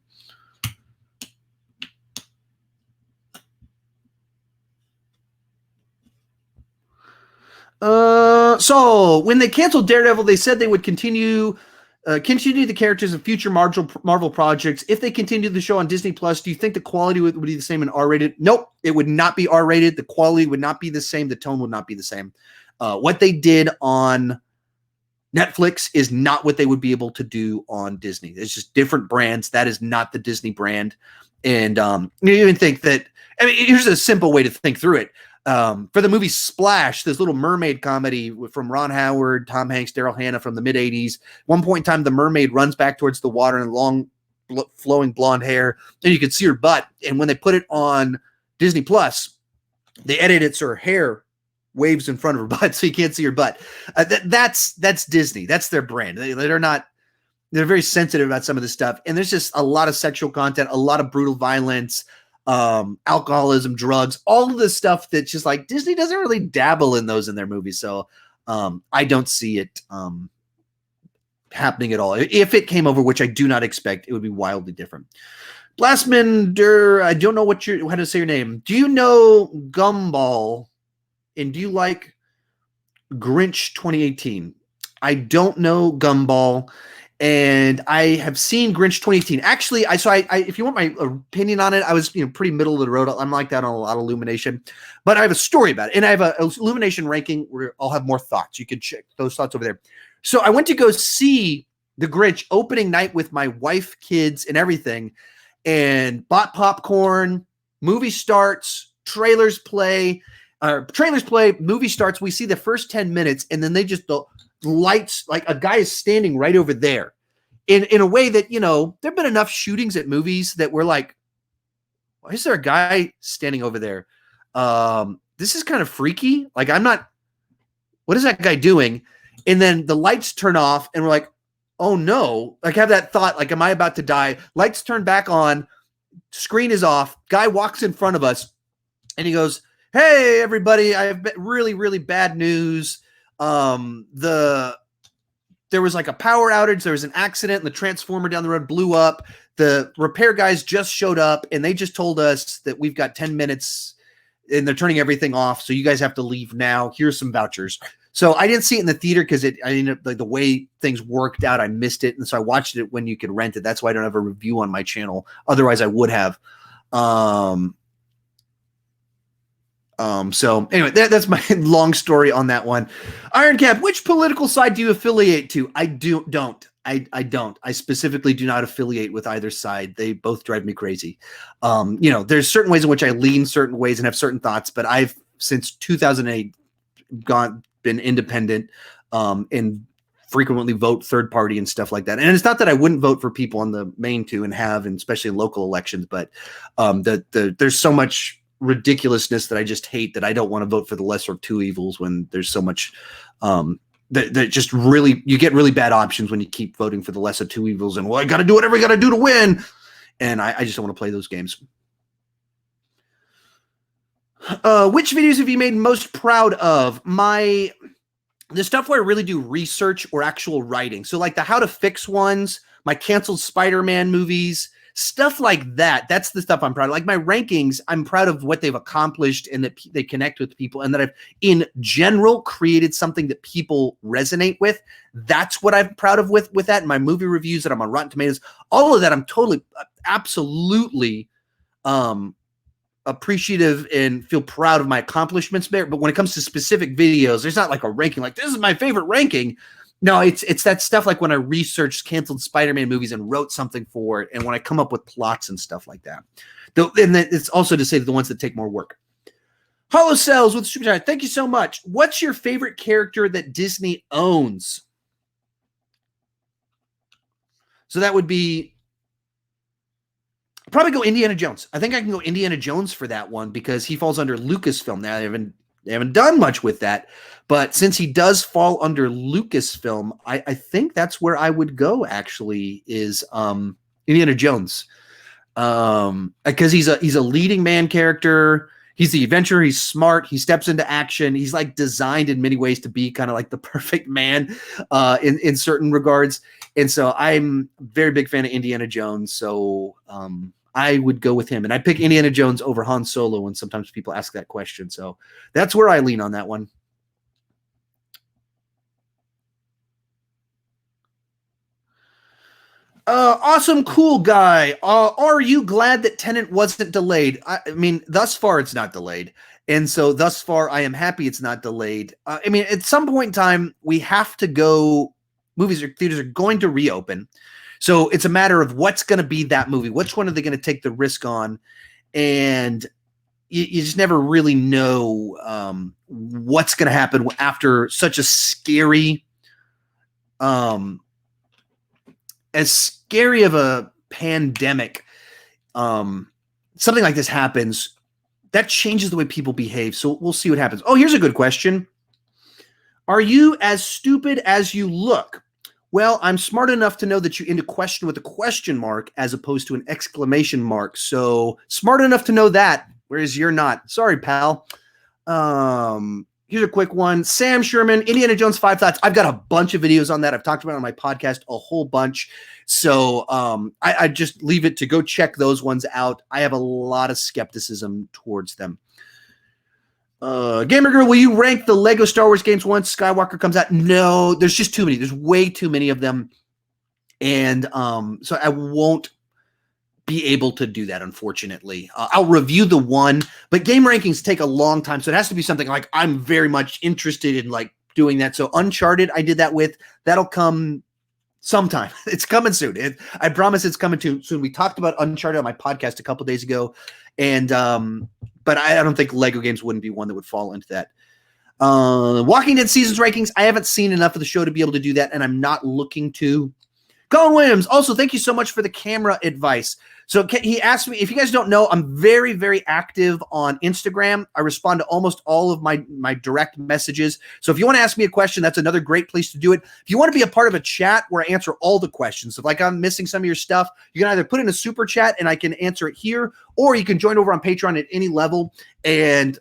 So when they canceled Daredevil, they said they would continue the characters in future Marvel projects. If they continue the show on Disney Plus, do you think the quality would be the same in R-rated? Nope, it would not be R-rated. The quality would not be the same. The tone would not be the same. What they did on Netflix is not what they would be able to do on Disney. It's just different brands. That is not the Disney brand. And you even think that, I mean, here's a simple way to think through it. For the movie Splash, this little mermaid comedy from Ron Howard, Tom Hanks, Daryl Hannah from the mid-'80s. One point in time, the mermaid runs back towards the water in long, flowing blonde hair, and you can see her butt. And when they put it on Disney Plus, they edit it so her hair waves in front of her butt, so you can't see her butt. That's Disney. That's their brand. They're very sensitive about some of this stuff, and there's just a lot of sexual content, a lot of brutal violence, alcoholism, drugs, all of this stuff that's just like Disney doesn't really dabble in those in their movies. So I don't see it happening at all. If it came over, which I do not expect, it would be wildly different. Blastmander, I don't know how to say your name. Do you know Gumball? And do you like Grinch 2018? I don't know Gumball. And I have seen Grinch 2018. Actually, if you want my opinion on it, I was pretty middle of the road. I'm like that on a lot of Illumination, but I have a story about it, and I have a Illumination ranking where I'll have more thoughts. You can check those thoughts over there. So I went to go see the Grinch opening night with my wife, kids, and everything, and bought popcorn. Movie starts, trailers play, movie starts. We see the first 10 minutes, and then the lights, like a guy is standing right over there in a way that, there've been enough shootings at movies that we're like, why is there a guy standing over there? This is kind of freaky. Like, what is that guy doing? And then the lights turn off and we're like, oh no, like have that thought, like, am I about to die? Lights turn back on, screen is off. Guy walks in front of us and he goes, hey everybody, I have really, really bad news. There was like a power outage. There was an accident and the transformer down the road blew up. The repair guys just showed up and they just told us that we've got 10 minutes and they're turning everything off. So you guys have to leave now. Here's some vouchers. So I didn't see it in the theater because the way things worked out, I missed it. And so I watched it when you could rent it. That's why I don't have a review on my channel. Otherwise I would have. So anyway, that's my long story on that one. Iron Cap, which political side do you affiliate to? I don't. I specifically do not affiliate with either side. They both drive me crazy. There's certain ways in which I lean certain ways and have certain thoughts, but I've since 2008 been independent, and frequently vote third party and stuff like that. And it's not that I wouldn't vote for people on the main two and especially in local elections, but there's so much ridiculousness that I just hate, that I don't want to vote for the lesser of two evils when there's so much that just really, you get really bad options when you keep voting for the lesser of two evils and, well, I got to do whatever I got to do to win. And I just don't want to play those games. Which videos have you made most proud of? The stuff where I really do research or actual writing. So like the how to fix ones, my canceled Spider-Man movies, stuff like that. That's the stuff I'm proud of. Like my rankings, I'm proud of what they've accomplished and that they connect with people, and that I've in general created something that people resonate with. That's what I'm proud of with that. And my movie reviews that I'm on Rotten Tomatoes, all of that, I'm totally, absolutely appreciative and feel proud of my accomplishments there. But when it comes to specific videos, there's not like a ranking, like this is my favorite ranking. No, it's that stuff like when I researched canceled Spider-Man movies and wrote something for it, and when I come up with plots and stuff like that. And it's also to say the ones that take more work. Hollow Cells with Super Chat. Thank you so much. What's your favorite character that Disney owns? So that would be probably go Indiana Jones. I think I can go Indiana Jones for that one because he falls under Lucasfilm. Now they haven't done much with that, but since he does fall under Lucasfilm, I think that's where I would go. Actually, is Indiana Jones, because he's a leading man character. He's the adventurer. He's smart. He steps into action. He's like designed in many ways to be kind of like the perfect man in certain regards. And so I'm a very big fan of Indiana Jones. So I would go with him. And I pick Indiana Jones over Han Solo when sometimes people ask that question. So that's where I lean on that one. Awesome, cool guy. Are you glad that Tenet wasn't delayed? I mean, thus far it's not delayed. And so thus far I am happy it's not delayed. I mean, at some point in time, we have to go, movies or theaters are going to reopen. So it's a matter of what's going to be that movie. Which one are they going to take the risk on? And you just never really know what's going to happen after such a scary, as scary of a pandemic. Something like this happens, that changes the way people behave. So we'll see what happens. Oh, here's a good question. Are you as stupid as you look? Well, I'm smart enough to know that you end a question with a question mark as opposed to an exclamation mark. So smart enough to know that, whereas you're not. Sorry, pal. Here's a quick one. Sam Sherman, Indiana Jones 5 Thoughts. I've got a bunch of videos on that. I've talked about it on my podcast a whole bunch. So I just leave it to go check those ones out. I have a lot of skepticism towards them. Gamer Girl, will you rank the Lego Star Wars games once Skywalker comes out? No, there's just too many. There's way too many of them. And so I won't be able to do that, unfortunately. I'll review the one, but game rankings take a long time. So it has to be something like I'm very much interested in like doing that. So Uncharted, I did that with. That'll come sometime. It's coming soon. I promise it's coming soon. We talked about Uncharted on my podcast a couple days ago. And but I don't think Lego games wouldn't be one that would fall into that. Walking Dead seasons rankings. I haven't seen enough of the show to be able to do that, and I'm not looking to. Colin Williams, also, thank you so much for the camera advice. So he asked me, if you guys don't know, I'm very, very active on Instagram. I respond to almost all of my direct messages. So if you want to ask me a question, that's another great place to do it. If you want to be a part of a chat where I answer all the questions, if like I'm missing some of your stuff, you can either put in a super chat and I can answer it here, or you can join over on Patreon at any level. And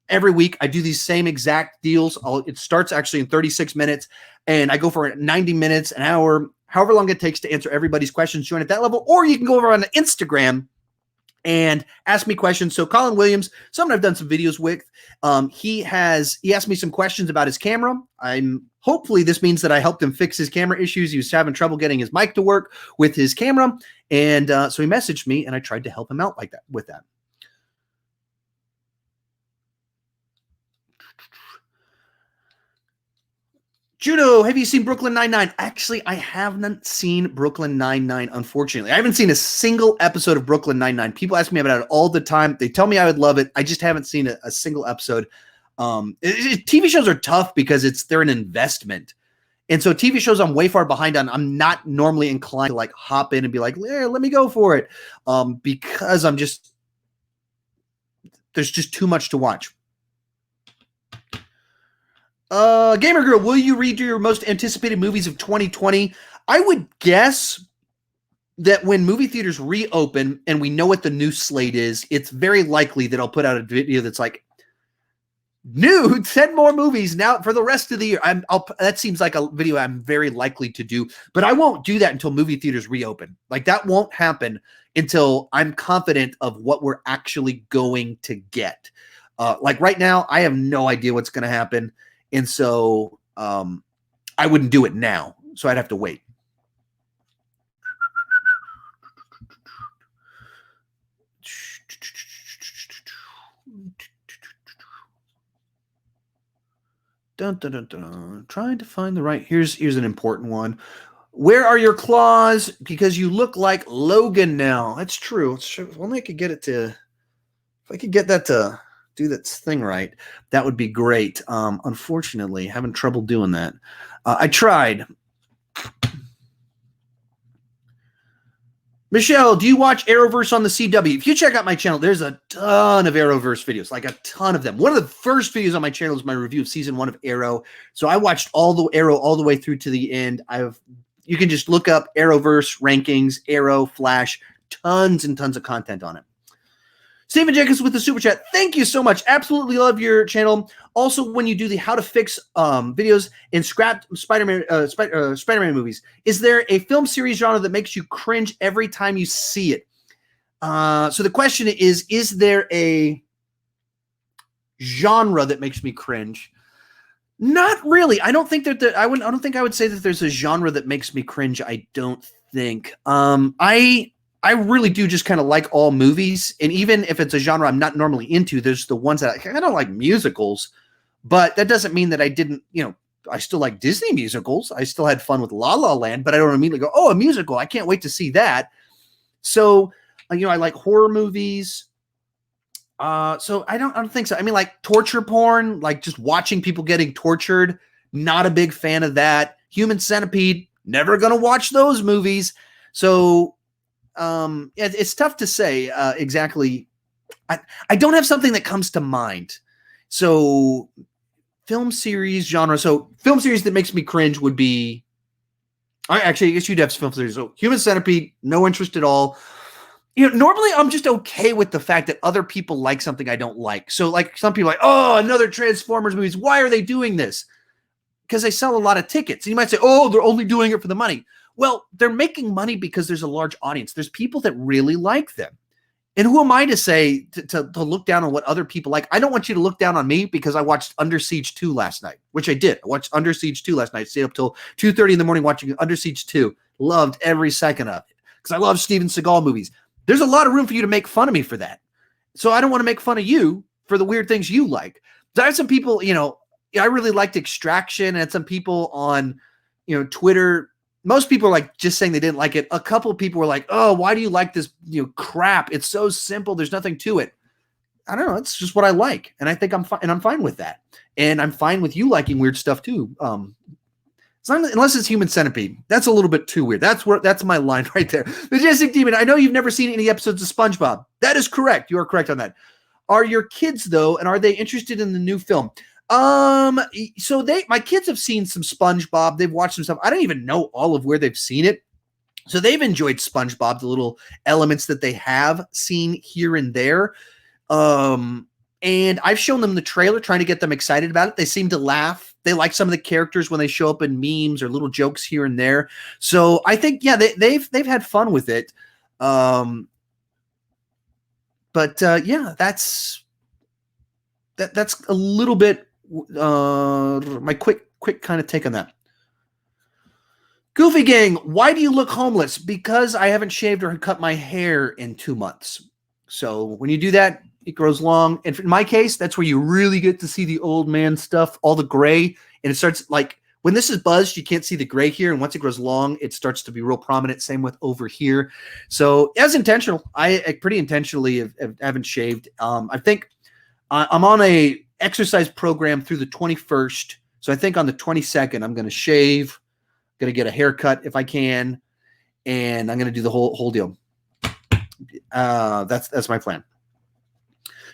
every week I do these same exact deals. It starts actually in 36 minutes and I go for 90 minutes, an hour, however long it takes to answer everybody's questions. Join at that level, or you can go over on Instagram and ask me questions. So Colin Williams, someone I've done some videos with, he asked me some questions about his camera. Hopefully this means that I helped him fix his camera issues. He was having trouble getting his mic to work with his camera. And so he messaged me and I tried to help him out like that with that. Judo, have you seen Brooklyn Nine-Nine? Actually, I haven't seen Brooklyn Nine-Nine, unfortunately. I haven't seen a single episode of Brooklyn Nine-Nine. People ask me about it all the time. They tell me I would love it. I just haven't seen a single episode. TV shows are tough because they're an investment. And so TV shows I'm way far behind on. I'm not normally inclined to like hop in and be like, let me go for it. Because There's just too much to watch. Gamer Girl, will you redo your most anticipated movies of 2020? I would guess that when movie theaters reopen and we know what the new slate is, it's very likely that I'll put out a video that's like, new 10 more movies now for the rest of the year. That seems like a video I'm very likely to do, but I won't do that until movie theaters reopen. Like that won't happen until I'm confident of what we're actually going to get. Like right now, I have no idea what's going to happen. And so I wouldn't do it now. So I'd have to wait. Dun, dun, dun, dun. Trying to find the right. Here's an important one. Where are your claws? Because you look like Logan now. That's true. If only I could get it to. If I could get that to do that thing right, that would be great. Unfortunately, having trouble doing that. I tried. Michelle, do you watch Arrowverse on the CW? If you check out my channel, there's a ton of Arrowverse videos, like a ton of them. One of the first videos on my channel is my review of season 1 of Arrow. So I watched all the Arrow all the way through to the end. You can just look up Arrowverse rankings, Arrow, Flash, tons and tons of content on it. Stephen Jenkins with the super chat. Thank you so much. Absolutely love your channel. Also, when you do the how to fix videos in scrapped Spider-Man movies, is there a film series genre that makes you cringe every time you see it? So the question is there a genre that makes me cringe? Not really. I don't think that I don't think I would say that there's a genre that makes me cringe. I don't think. I really do just kind of like all movies. And even if it's a genre I'm not normally into, there's the ones that I don't like musicals, but that doesn't mean that I didn't, I still like Disney musicals. I still had fun with La La Land, but I don't immediately go, oh, a musical. I can't wait to see that. So, I like horror movies. So I don't think so. I mean, like torture porn, like just watching people getting tortured. Not a big fan of that. Human Centipede, never going to watch those movies. So, it's tough to say exactly. I don't have something that comes to mind. So film series genre. So film series that makes me cringe would be, I guess you'd have film series. So Human Centipede, no interest at all. Normally I'm just okay with the fact that other people like something I don't like. So like some people are like, oh, another Transformers movies. Why are they doing this? Because they sell a lot of tickets. And you might say, oh, they're only doing it for the money. Well, they're making money because there's a large audience. There's people that really like them. And who am I to say to look down on what other people like? I don't want you to look down on me because I watched Under Siege 2 last night, which I did. I watched Under Siege 2 last night. Stayed up till 2:30 in the morning watching Under Siege 2. Loved every second of it because I love Steven Seagal movies. There's a lot of room for you to make fun of me for that. So I don't want to make fun of you for the weird things you like. So I have some people, I really liked Extraction, and some people on, Twitter. Most people are like just saying they didn't like it. A couple of people were like, oh, why do you like this, crap? It's so simple. There's nothing to it. I don't know. It's just what I like. And I think I'm fine. And I'm fine with that. And I'm fine with you liking weird stuff too. Unless it's Human Centipede. That's a little bit too weird. That's my line right there. Majestic Demon, I know you've never seen any episodes of SpongeBob. That is correct. You are correct on that. Are your kids though, and are they interested in the new film? So my kids have seen some SpongeBob. They've watched some stuff. I don't even know all of where they've seen it. So they've enjoyed SpongeBob, the little elements that they have seen here and there. And I've shown them the trailer, trying to get them excited about it. They seem to laugh. They like some of the characters when they show up in memes or little jokes here and there. So I think, yeah, they've had fun with it. Yeah, that's a little bit my quick kind of take on that. Goofy Gang, why do you look homeless? Because I haven't shaved or cut my hair in 2 months. So when you do that, it grows long. And in my case, that's where you really get to see the old man stuff, all the gray. And it starts like when this is buzzed, you can't see the gray here. And once it grows long, it starts to be real prominent. Same with over here. So as intentional, I pretty intentionally haven't shaved. I think I'm on a exercise program through the 21st. So I think on the 22nd, I'm going to shave, going to get a haircut if I can, and I'm going to do the whole deal. That's my plan.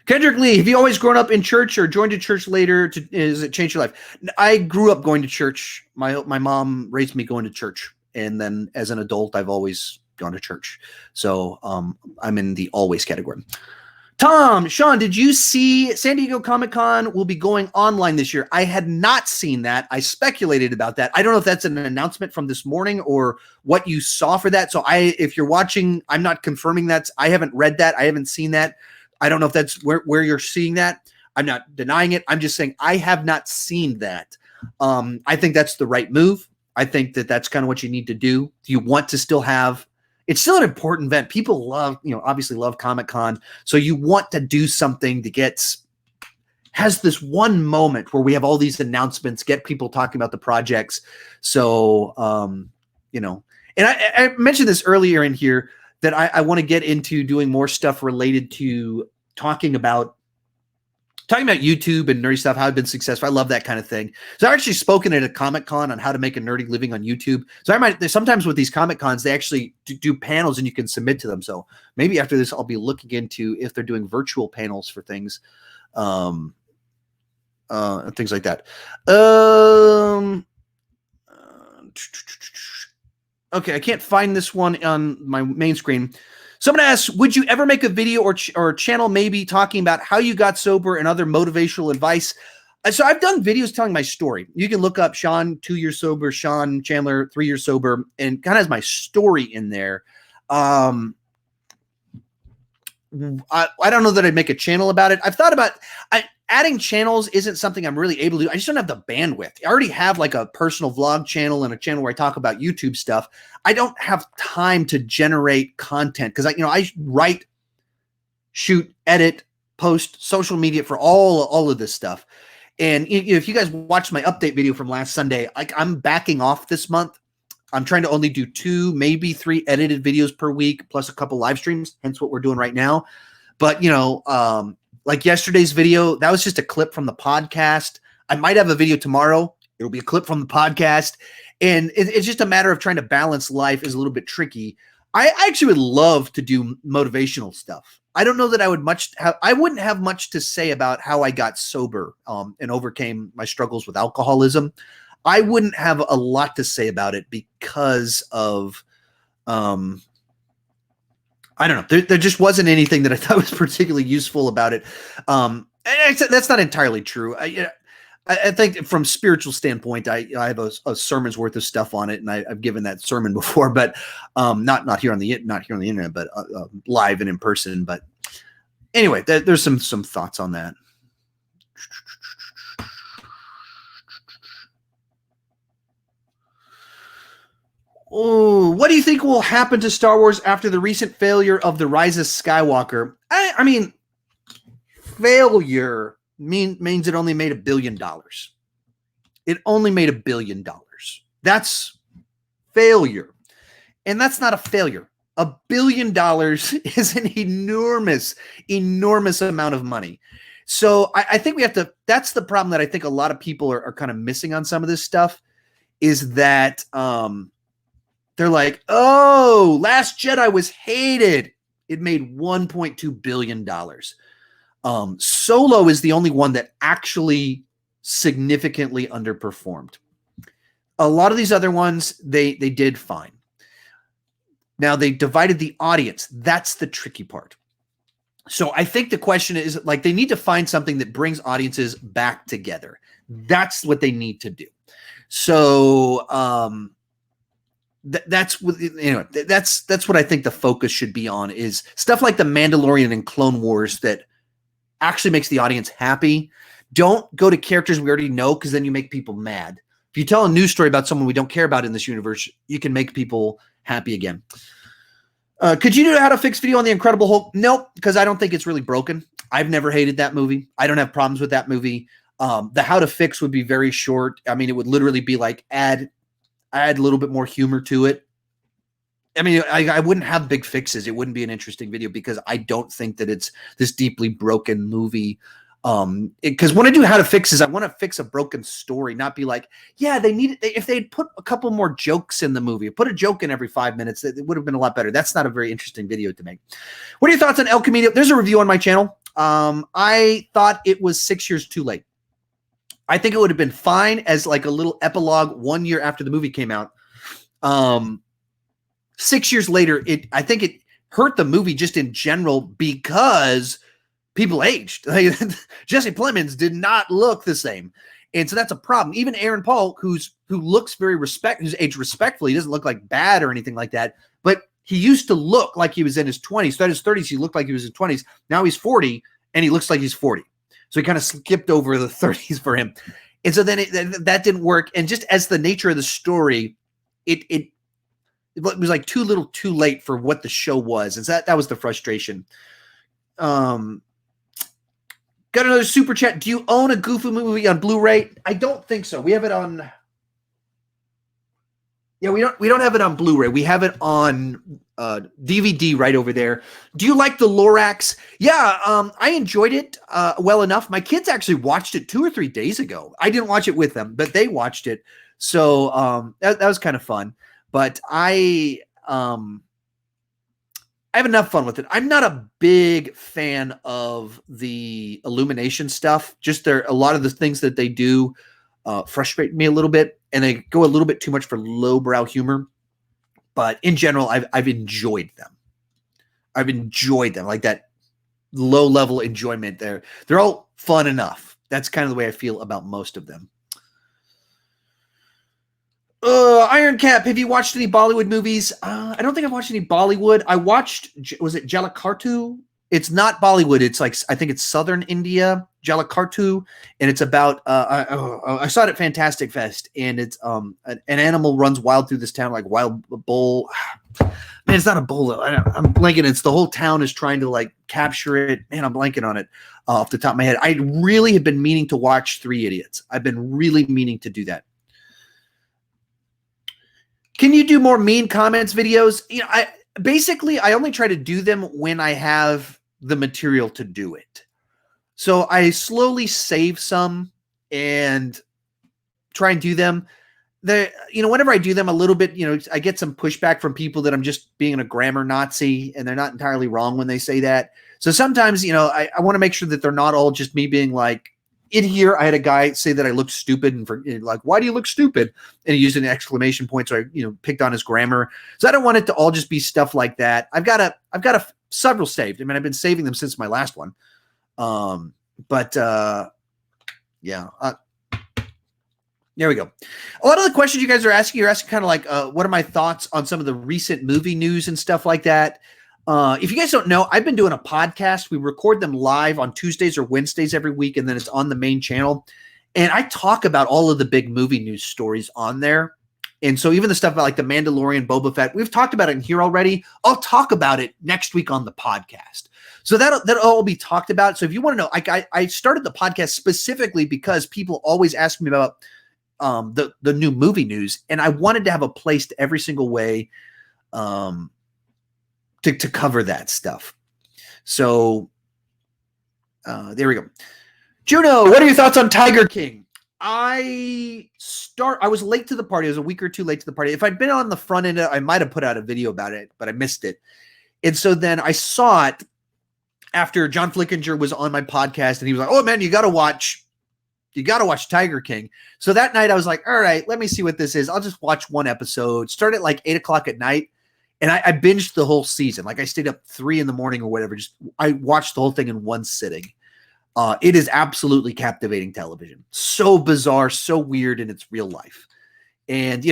Kendrick Lee, have you always grown up in church or joined a church later? Has it changed your life? I grew up going to church. My mom raised me going to church. And then as an adult, I've always gone to church. So I'm in the always category. Tom, Sean, did you see San Diego Comic-Con will be going online this year? I had not seen that. I speculated about that. I don't know if that's an announcement from this morning or what you saw for that. So if you're watching, I'm not confirming that. I haven't read that. I haven't seen that. I don't know if that's where you're seeing that. I'm not denying it. I'm just saying I have not seen that. I think that's the right move. I think that that's kind of what you need to do. You want to still have, it's still an important event. People love, obviously love Comic-Con. So you want to do something that has this one moment where we have all these announcements, get people talking about the projects. So, and I mentioned this earlier in here that I want to get into doing more stuff related to talking about YouTube and nerdy stuff, how I've been successful. I love that kind of thing. So I've actually spoken at a Comic-Con on how to make a nerdy living on YouTube. So sometimes with these Comic-Cons, they actually do panels and you can submit to them. So maybe after this, I'll be looking into if they're doing virtual panels for things, and things like that. Okay, I can't find this one on my main screen. Someone asks, would you ever make a video or channel maybe talking about how you got sober and other motivational advice? So I've done videos telling my story. You can look up Sean 2 years sober, Sean Chandler 3 years sober, and kind of has my story in there. I don't know that I'd make a channel about it. I've thought about adding channels isn't something I'm really able to do. I just don't have the bandwidth. I already have like a personal vlog channel and a channel where I talk about YouTube stuff. I don't have time to generate content because I write, shoot, edit, post, social media for all of this stuff. And if you guys watched my update video from last Sunday, I'm backing off this month. I'm trying to only do 2, maybe 3 edited videos per week, plus a couple live streams, hence what we're doing right now. But, like yesterday's video, that was just a clip from the podcast. I might have a video tomorrow. It'll be a clip from the podcast. And it's just a matter of trying to balance life is a little bit tricky. I actually would love to do motivational stuff. I don't know that I wouldn't have much to say about how I got sober and overcame my struggles with alcoholism. I wouldn't have a lot to say about it because of, I don't know. There just wasn't anything that I thought was particularly useful about it. And that's not entirely true. I think from spiritual standpoint, I have a sermon's worth of stuff on it, and I've given that sermon before, but not here on the internet, but live and in person. But anyway, there's some thoughts on that. Oh, what do you think will happen to Star Wars after the recent failure of The Rise of Skywalker? I mean, failure means it only made $1 billion. It only made $1 billion. That's failure. And that's not a failure. $1 billion is an enormous, enormous amount of money. So I think we have to, that's the problem that I think a lot of people are kind of missing on some of this stuff is that, they're like, oh, Last Jedi was hated. It made $1.2 billion. Solo is the only one that actually significantly underperformed. A lot of these other ones, they did fine. Now, they divided the audience. That's the tricky part. So I think the question is, like, they need to find something that brings audiences back together. That's what they need to do. So, that's what that's what I think the focus should be on is stuff like The Mandalorian and Clone Wars that actually makes the audience happy. Don't go to characters we already know because then you make people mad. If you tell a news story about someone we don't care about in this universe, you can make people happy again. Could you do a how to fix video on The Incredible Hulk? Nope, because I don't think it's really broken. I've never hated that movie. I don't have problems with that movie. The how to fix would be very short. I mean, it would literally be like add a little bit more humor to it. I mean, I wouldn't have big fixes. It wouldn't be an interesting video because I don't think that it's this deeply broken movie. Because when I do how to fixes, I want to fix a broken story, not be like, yeah, if they'd put a couple more jokes in the movie, put a joke in every 5 minutes, it would have been a lot better. That's not a very interesting video to make. What are your thoughts on El Camino? There's a review on my channel. I thought it was 6 years too late. I think it would have been fine as like a little epilogue 1 year after the movie came out. 6 years later, I think it hurt the movie just in general because people aged. Like, Jesse Plemons did not look the same. And so that's a problem. Even Aaron Paul, who looks who's aged respectfully, he doesn't look like bad or anything like that. But he used to look like he was in his 20s. So in his 30s, he looked like he was in his 20s. Now he's 40, and he looks like he's 40. So he kind of skipped over the 30s for him. And so then that didn't work. And just as the nature of the story, it was like too little too late for what the show was. And so that was the frustration. Got another super chat. Do you own a Goofy movie on Blu-ray? I don't think so. We have it on. Yeah, we don't have it on Blu-ray. We have it on DVD right over there. Do you like the Lorax? Yeah, I enjoyed it well enough. My kids actually watched it 2 or 3 days ago. I didn't watch it with them, but they watched it. So that was kind of fun. But I have enough fun with it. I'm not a big fan of the Illumination stuff. Just a lot of the things that they do frustrate me a little bit, and they go a little bit too much for lowbrow humor. But in general, I've enjoyed them. I've enjoyed them, like that low-level enjoyment there. They're all fun enough. That's kind of the way I feel about most of them. Iron Cap, have you watched any Bollywood movies? I don't think I've watched any Bollywood. I watched, was it Jalakartu? It's not Bollywood. It's like, I think it's Southern India, Jalakartu. And it's about, I saw it at Fantastic Fest, and it's an animal runs wild through this town, like wild bull. Man, it's not a bull. I'm blanking. It's the whole town is trying to like capture it. Man, I'm blanking on it off the top of my head. I really have been meaning to watch Three Idiots. I've been really meaning to do that. Can you do more mean comments videos? You know, I only try to do them when I have the material to do it. So I slowly save some and try and do them. Whenever I do them a little bit, I get some pushback from people that I'm just being a grammar Nazi, and they're not entirely wrong when they say that. So sometimes, I want to make sure that they're not all just me being like, in here, I had a guy say that I looked stupid, and like, why do you look stupid? And he used an exclamation point, so I, picked on his grammar. So I don't want it to all just be stuff like that. I've got several saved. I mean, I've been saving them since my last one. Yeah. There we go. A lot of the questions you guys are asking, you're asking kind of like, what are my thoughts on some of the recent movie news and stuff like that? If you guys don't know, I've been doing a podcast. We record them live on Tuesdays or Wednesdays every week, and then it's on the main channel. And I talk about all of the big movie news stories on there. And so even the stuff about like The Mandalorian, Boba Fett, we've talked about it in here already. I'll talk about it next week on the podcast. So that'll all be talked about. So if you want to know, I started the podcast specifically because people always ask me about the new movie news, and I wanted to have a place to every single way to cover that stuff. So there we go. Juno, what are your thoughts on Tiger King? I was late to the party. I was a week or two late to the party. If I'd been on the front end, I might have put out a video about it, but I missed it. And so then I saw it after John Flickinger was on my podcast, and he was like, oh man, you got to watch Tiger King. So that night I was like, all right, let me see what this is. I'll just watch one episode. Start at like 8:00 at night. And I binged the whole season. Like I stayed up 3 a.m. or whatever. I watched the whole thing in one sitting. It is absolutely captivating television. So bizarre, so weird in its real life. And,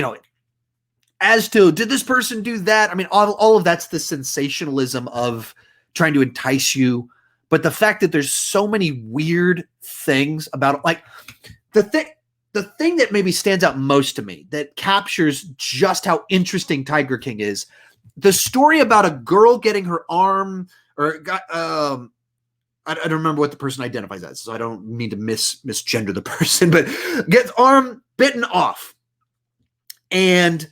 as to, did this person do that? I mean, all of that's the sensationalism of trying to entice you. But the fact that there's so many weird things about it, like the thing that maybe stands out most to me that captures just how interesting Tiger King is, the story about a girl getting her arm I don't remember what the person identifies as, so I don't mean to misgender the person, but gets arm bitten off and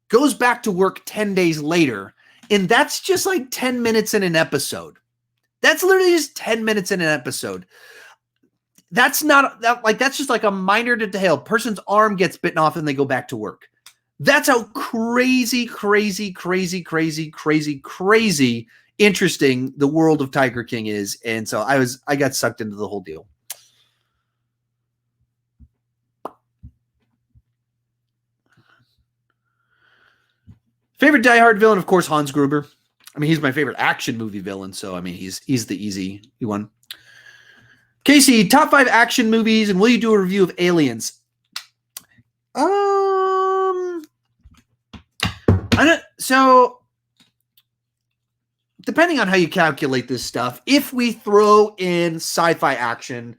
goes back to work 10 days later. And that's just like 10 minutes in an episode. That's literally just 10 minutes in an episode. That's just like a minor detail. Person's arm gets bitten off and they go back to work. That's how crazy interesting the world of Tiger King is. And so I got sucked into the whole deal. Favorite Die Hard villain, of course, Hans Gruber. I mean, he's my favorite action movie villain, so I mean, he's the easy one. Casey, top 5 action movies, and will you do a review of Aliens? I don't. So, depending on how you calculate this stuff, if we throw in sci-fi action,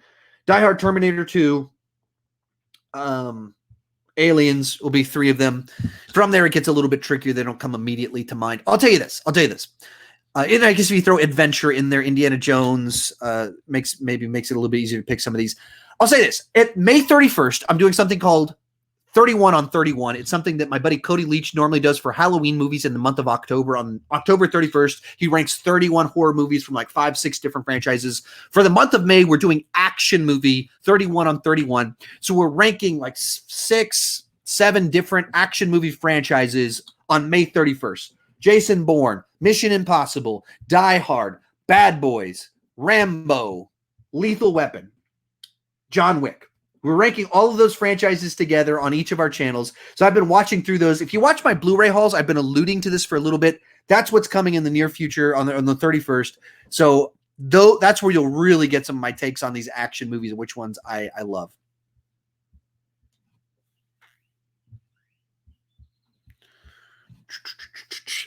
Die Hard, Terminator 2, Aliens will be 3 of them. From there, it gets a little bit trickier. They don't come immediately to mind. I'll tell you this. And I guess if you throw adventure in there, Indiana Jones makes it a little bit easier to pick some of these. I'll say this. At May 31st, I'm doing something called 31 on 31. It's something that my buddy Cody Leach normally does for Halloween movies in the month of October. On October 31st, he ranks 31 horror movies from like 5-6 different franchises. For the month of May, we're doing action movie 31 on 31. So we're ranking like 6-7 different action movie franchises on May 31st. Jason Bourne, Mission Impossible, Die Hard, Bad Boys, Rambo, Lethal Weapon, John Wick. We're ranking all of those franchises together on each of our channels. So I've been watching through those. If you watch my Blu-ray hauls, I've been alluding to this for a little bit. That's what's coming in the near future on the 31st. So that's where you'll really get some of my takes on these action movies and which ones I love.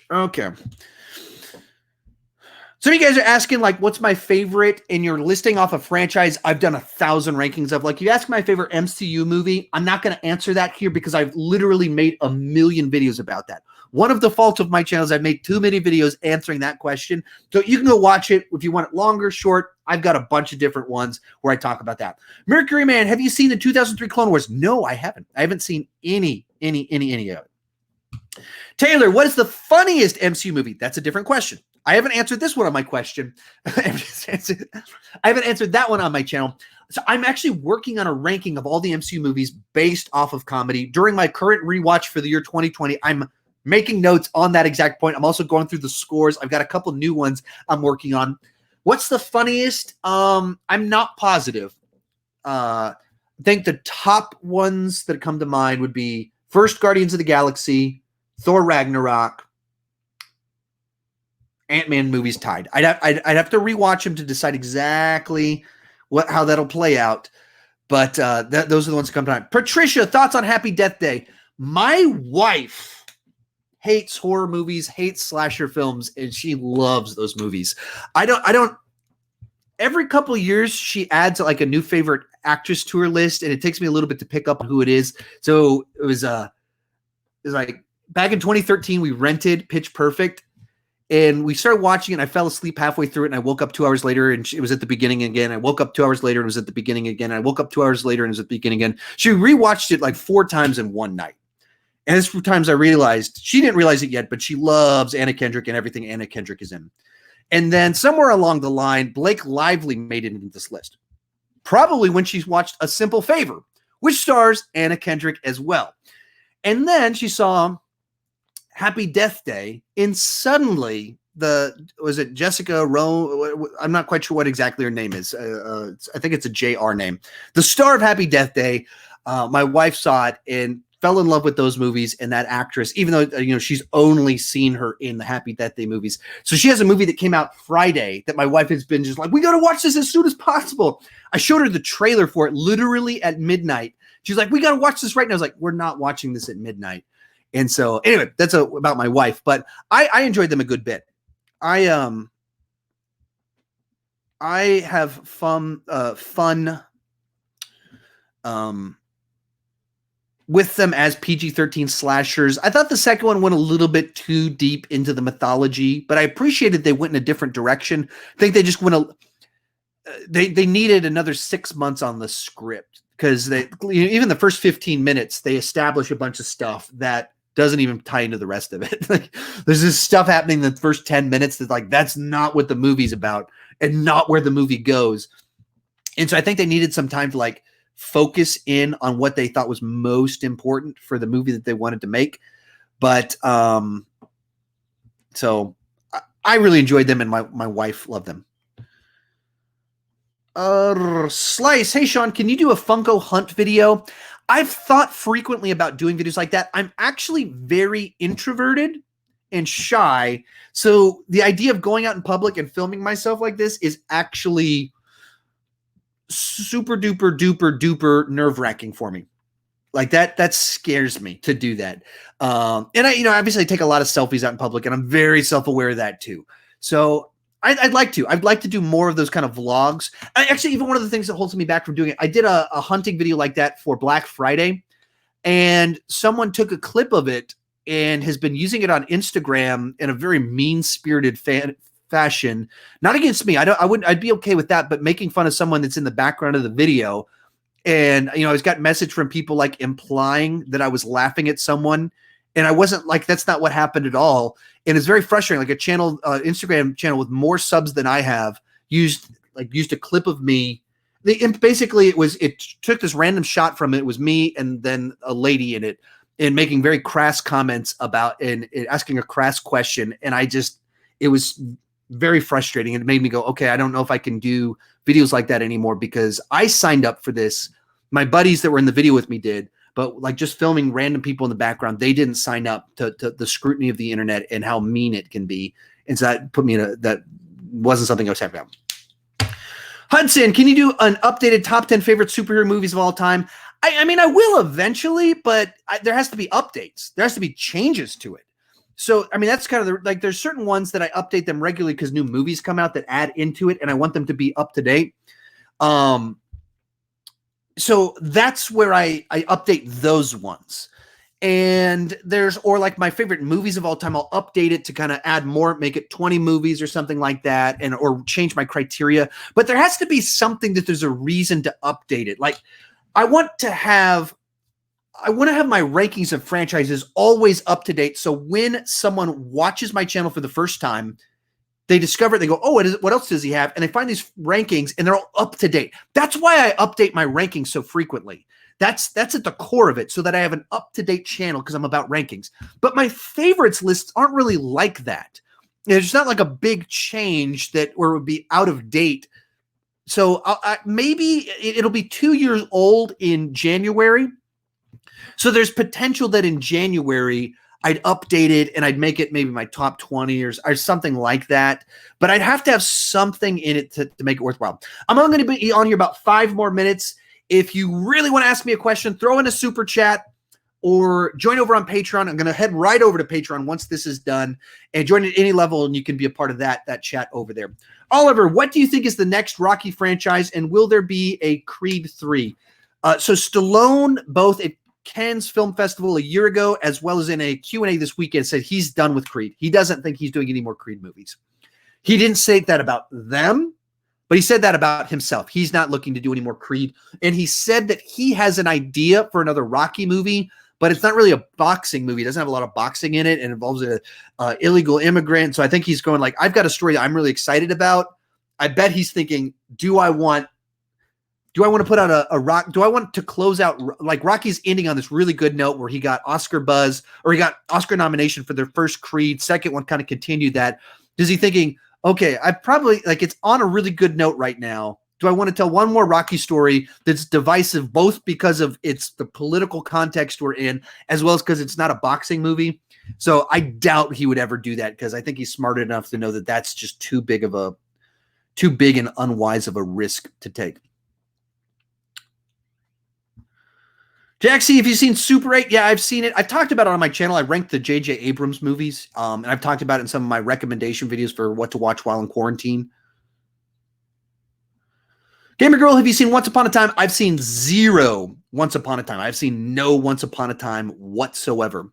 Okay. So you guys are asking, like, what's my favorite, and you're listing off a franchise I've done 1,000 rankings of. Like, you ask my favorite MCU movie, I'm not going to answer that here because I've literally made 1 million videos about that. One of the faults of my channel is I've made too many videos answering that question. So you can go watch it if you want it longer, short. I've got a bunch of different ones where I talk about that. Mercury Man, have you seen the 2003 Clone Wars? No, I haven't. I haven't seen any of it. Taylor, what is the funniest MCU movie? That's a different question. I haven't answered this one on my question. I haven't answered that one on my channel. So I'm actually working on a ranking of all the MCU movies based off of comedy. During my current rewatch for the year 2020, I'm making notes on that exact point. I'm also going through the scores. I've got a couple new ones I'm working on. What's the funniest? I'm not positive. I think the top ones that come to mind would be first Guardians of the Galaxy, Thor Ragnarok, Ant-Man movies tied. I'd have to rewatch them to decide exactly how that'll play out. But those are the ones that come to mind. Patricia, thoughts on Happy Death Day? My wife hates horror movies, hates slasher films, and she loves those movies. I don't. Every couple of years, she adds like a new favorite actress to her list, and it takes me a little bit to pick up who it is. So it was like back in 2013, we rented Pitch Perfect. And we started watching it, and I fell asleep halfway through it, and I woke up 2 hours later, and it was at the beginning again. I woke up 2 hours later, and it was at the beginning again. I woke up 2 hours later, and it was at the beginning again. She rewatched it like 4 times in one night. And there's 4 times I realized, she didn't realize it yet, but she loves Anna Kendrick and everything Anna Kendrick is in. And then somewhere along the line, Blake Lively made it into this list. Probably when she's watched A Simple Favor, which stars Anna Kendrick as well. And then she saw Happy Death Day, and suddenly was it Jessica Rowe? I'm not quite sure what exactly her name is. I think it's a JR name. The star of Happy Death Day. My wife saw it and fell in love with those movies and that actress, even though she's only seen her in the Happy Death Day movies. So she has a movie that came out Friday that my wife has been just like, we got to watch this as soon as possible. I showed her the trailer for it literally at midnight. She's like, we got to watch this right now. I was like, we're not watching this at midnight. And so anyway, that's about my wife, but I enjoyed them a good bit. I have fun with them as PG-13 slashers. I thought the second one went a little bit too deep into the mythology, but I appreciated they went in a different direction. I think they just they needed another 6 months on the script, because even the first 15 minutes, they establish a bunch of stuff that doesn't even tie into the rest of it. Like, there's this stuff happening in the first 10 minutes that's not what the movie's about and not where the movie goes. And so I think they needed some time to like focus in on what they thought was most important for the movie that they wanted to make. But so I really enjoyed them, and my wife loved them. Slice, hey Sean, can you do a Funko Hunt video? I've thought frequently about doing videos like that. I'm actually very introverted and shy, so the idea of going out in public and filming myself like this is actually super duper duper duper nerve-wracking for me. Like that scares me to do that. And I, obviously I take a lot of selfies out in public, and I'm very self-aware of that too. So I'd like to do more of those kind of vlogs. Actually, even one of the things that holds me back from doing it, I did a hunting video like that for Black Friday, and someone took a clip of it and has been using it on Instagram in a very mean-spirited fashion. Not against me. I'd be okay with that, but making fun of someone that's in the background of the video. And, I was got message from people like implying that I was laughing at someone. And I wasn't, like, that's not what happened at all. And it's very frustrating. Like a channel, Instagram channel with more subs than I have used a clip of me. Basically it took this random shot from it. It was me and then a lady in it, and making very crass comments about, and asking a crass question. And it was very frustrating. And it made me go, okay, I don't know if I can do videos like that anymore, because I signed up for this. My buddies that were in the video with me did, but like just filming random people in the background, they didn't sign up to the scrutiny of the internet and how mean it can be. And so that put me that wasn't something I was happy about. Hudson, can you do an updated top 10 favorite superhero movies of all time? I mean, I will eventually, but there has to be updates. There has to be changes to it. So, I mean, that's kind of there's certain ones that I update them regularly because new movies come out that add into it, and I want them to be up to date. So that's where I update those ones. And or like my favorite movies of all time, I'll update it to kind of add more, make it 20 movies or something like that, or change my criteria. But there has to be something that there's a reason to update it. Like I want to have my rankings of franchises always up to date. So when someone watches my channel for the first time, they discover it, they go, oh, what else does he have? And they find these rankings and they're all up to date. That's why I update my rankings so frequently. That's at the core of it, so that I have an up-to-date channel because I'm about rankings. But my favorites lists aren't really like that. There's not like a big change where it would be out of date. So maybe it'll be 2 years old in January. So there's potential that in January I'd update it and I'd make it maybe my top 20 or something like that. But I'd have to have something in it to make it worthwhile. I'm only going to be on here about 5 more minutes. If you really want to ask me a question, throw in a super chat or join over on Patreon. I'm going to head right over to Patreon once this is done and join at any level, and you can be a part of that chat over there. Oliver, what do you think is the next Rocky franchise, and will there be a Creed 3? So Stallone, both at Cannes Film Festival a year ago, as well as in a Q&A this weekend, said he's done with Creed. He doesn't think he's doing any more Creed movies. He didn't say that about them, but he said that about himself. He's not looking to do any more Creed. And he said that he has an idea for another Rocky movie, but it's not really a boxing movie. It doesn't have a lot of boxing in it and involves an illegal immigrant. So I think he's going like, I've got a story that I'm really excited about. I bet he's thinking, do I want to put out a rock? Do I want to close out, like Rocky's ending on this really good note where he got Oscar buzz, or he got Oscar nomination for their first Creed. Second one kind of continued that. Is he thinking, okay, I probably it's on a really good note right now. Do I want to tell one more Rocky story that's divisive, both because of the political context we're in, as well as because it's not a boxing movie? So I doubt he would ever do that, because I think he's smart enough to know that that's just too big and unwise of a risk to take. Jaxie, have you seen Super 8? Yeah, I've seen it. I've talked about it on my channel. I ranked the J.J. Abrams movies, and I've talked about it in some of my recommendation videos for what to watch while in quarantine. Gamer Girl, have you seen Once Upon a Time? I've seen 0 Once Upon a Time. I've seen no Once Upon a Time whatsoever.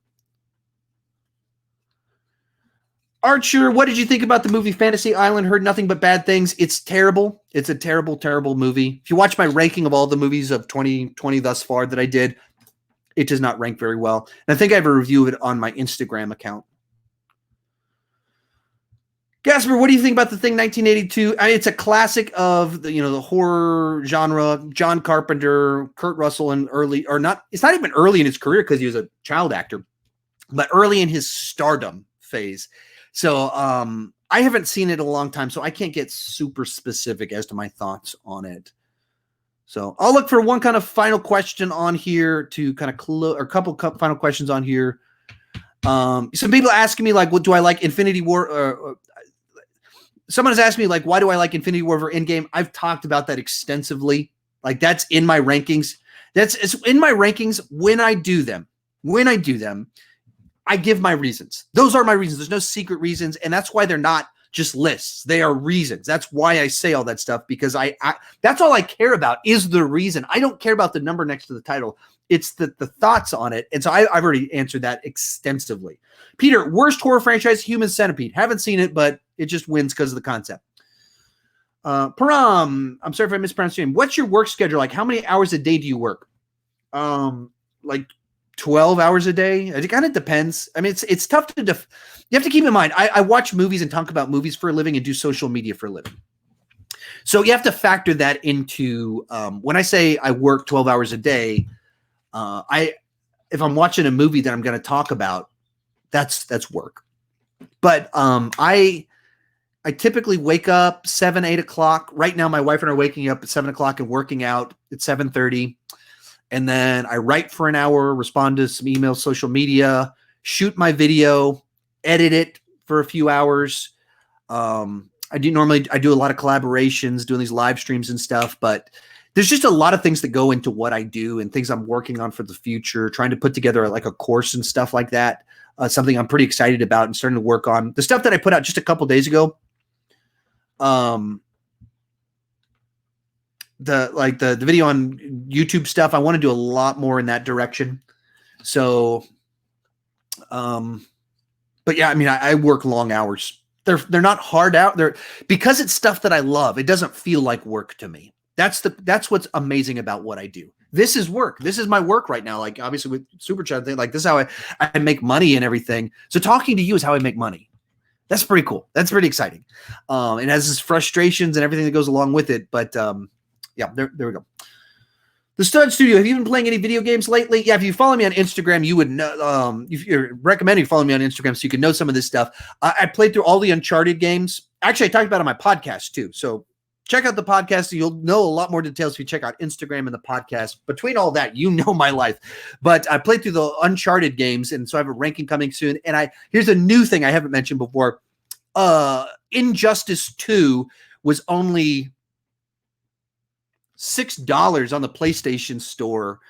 Archer, what did you think about the movie Fantasy Island? Heard nothing but bad things. It's terrible. It's a terrible, terrible movie. If you watch my ranking of all the movies of 2020 thus far that I did, it does not rank very well. And I think I have a review of it on my Instagram account. Gasper, what do you think about The Thing 1982? It's a classic of the horror genre. John Carpenter, Kurt Russell, and it's not even early in his career because he was a child actor, but early in his stardom phase. So I haven't seen it in a long time, so I can't get super specific as to my thoughts on it. So I'll look for one kind of final question on here to kind of close, or a couple final questions on here. Some people asking me like, what do I like Infinity War? Someone has asked me like, why do I like Infinity War over Endgame? I've talked about that extensively. Like that's in my rankings. It's in my rankings when I do them. When I do them, I give my reasons. Those are my reasons. There's no secret reasons, and that's why they're not just lists. They are reasons. That's why I say all that stuff, because I that's all I care about is the reason. I don't care about the number next to the title. It's the thoughts on it. And so I've already answered that extensively. Peter, worst horror franchise, Human Centipede. Haven't seen it, but it just wins because of the concept. Param, I'm sorry if I mispronounced your name. What's your work schedule like? How many hours a day do you work? Like 12 hours a day. It kind of depends. I mean, it's tough to you have to keep in mind, I watch movies and talk about movies for a living and do social media for a living. So you have to factor that into, when I say I work 12 hours a day, if I'm watching a movie that I'm going to talk about, that's work. But I typically wake up 7, 8 o'clock. Right now, my wife and I are waking up at 7 o'clock and working out at 7:30. And then I write for an hour, respond to some emails, social media, shoot my video, edit it for a few hours. I do a lot of collaborations, doing these live streams and stuff, but there's just a lot of things that go into what I do and things I'm working on for the future, trying to put together like a course and stuff like that. Something I'm pretty excited about and starting to work on. The stuff that I put out just a couple days ago, the video on YouTube stuff, I want to do a lot more in that direction. So, but yeah, I mean, I work long hours. They're not hard out there because it's stuff that I love. It doesn't feel like work to me. That's what's amazing about what I do. This is work. This is my work right now. Like obviously with Super Chat thing, like this is how I make money and everything. So talking to you is how I make money. That's pretty cool. That's pretty exciting. It has its frustrations and everything that goes along with it. But yeah, there we go. The Stud Studio, have you been playing any video games lately? Yeah, if you follow me on Instagram, you would know. If you're recommending following me on Instagram so you can know some of this stuff. I played through all the Uncharted games. Actually, I talked about it on my podcast too. So check out the podcast. You'll know a lot more details if you check out Instagram and the podcast. Between all that, you know my life. But I played through the Uncharted games, and so I have a ranking coming soon. And here's a new thing I haven't mentioned before. Injustice 2 was only $6 on the PlayStation Store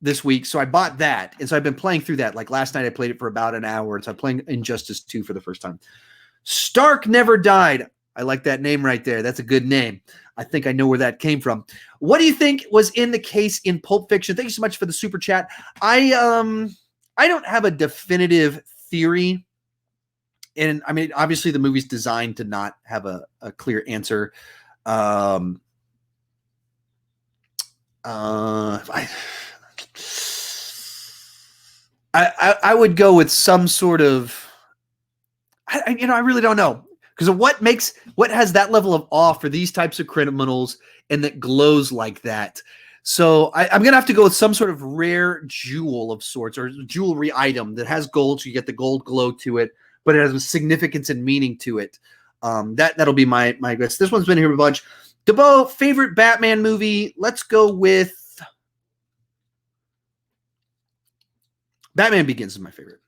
this week. So I bought that. And so I've been playing through that. Like last night I played it for about an hour. And so I'm playing Injustice 2 for the first time. Stark Never Died. I like that name right there. That's a good name. I think I know where that came from. What do you think was in the case in Pulp Fiction? Thank you so much for the super chat. I don't have a definitive theory. And I mean, obviously the movie's designed to not have a clear answer. I would go with some sort of, I really don't know, because of what has that level of awe for these types of criminals and that glows like that. So I'm going to have to go with some sort of rare jewel of sorts or jewelry item that has gold. So you get the gold glow to it, but it has a significance and meaning to it. That'll be my guess. This one's been here a bunch. DeBow, favorite Batman movie? Let's go with Batman Begins is my favorite.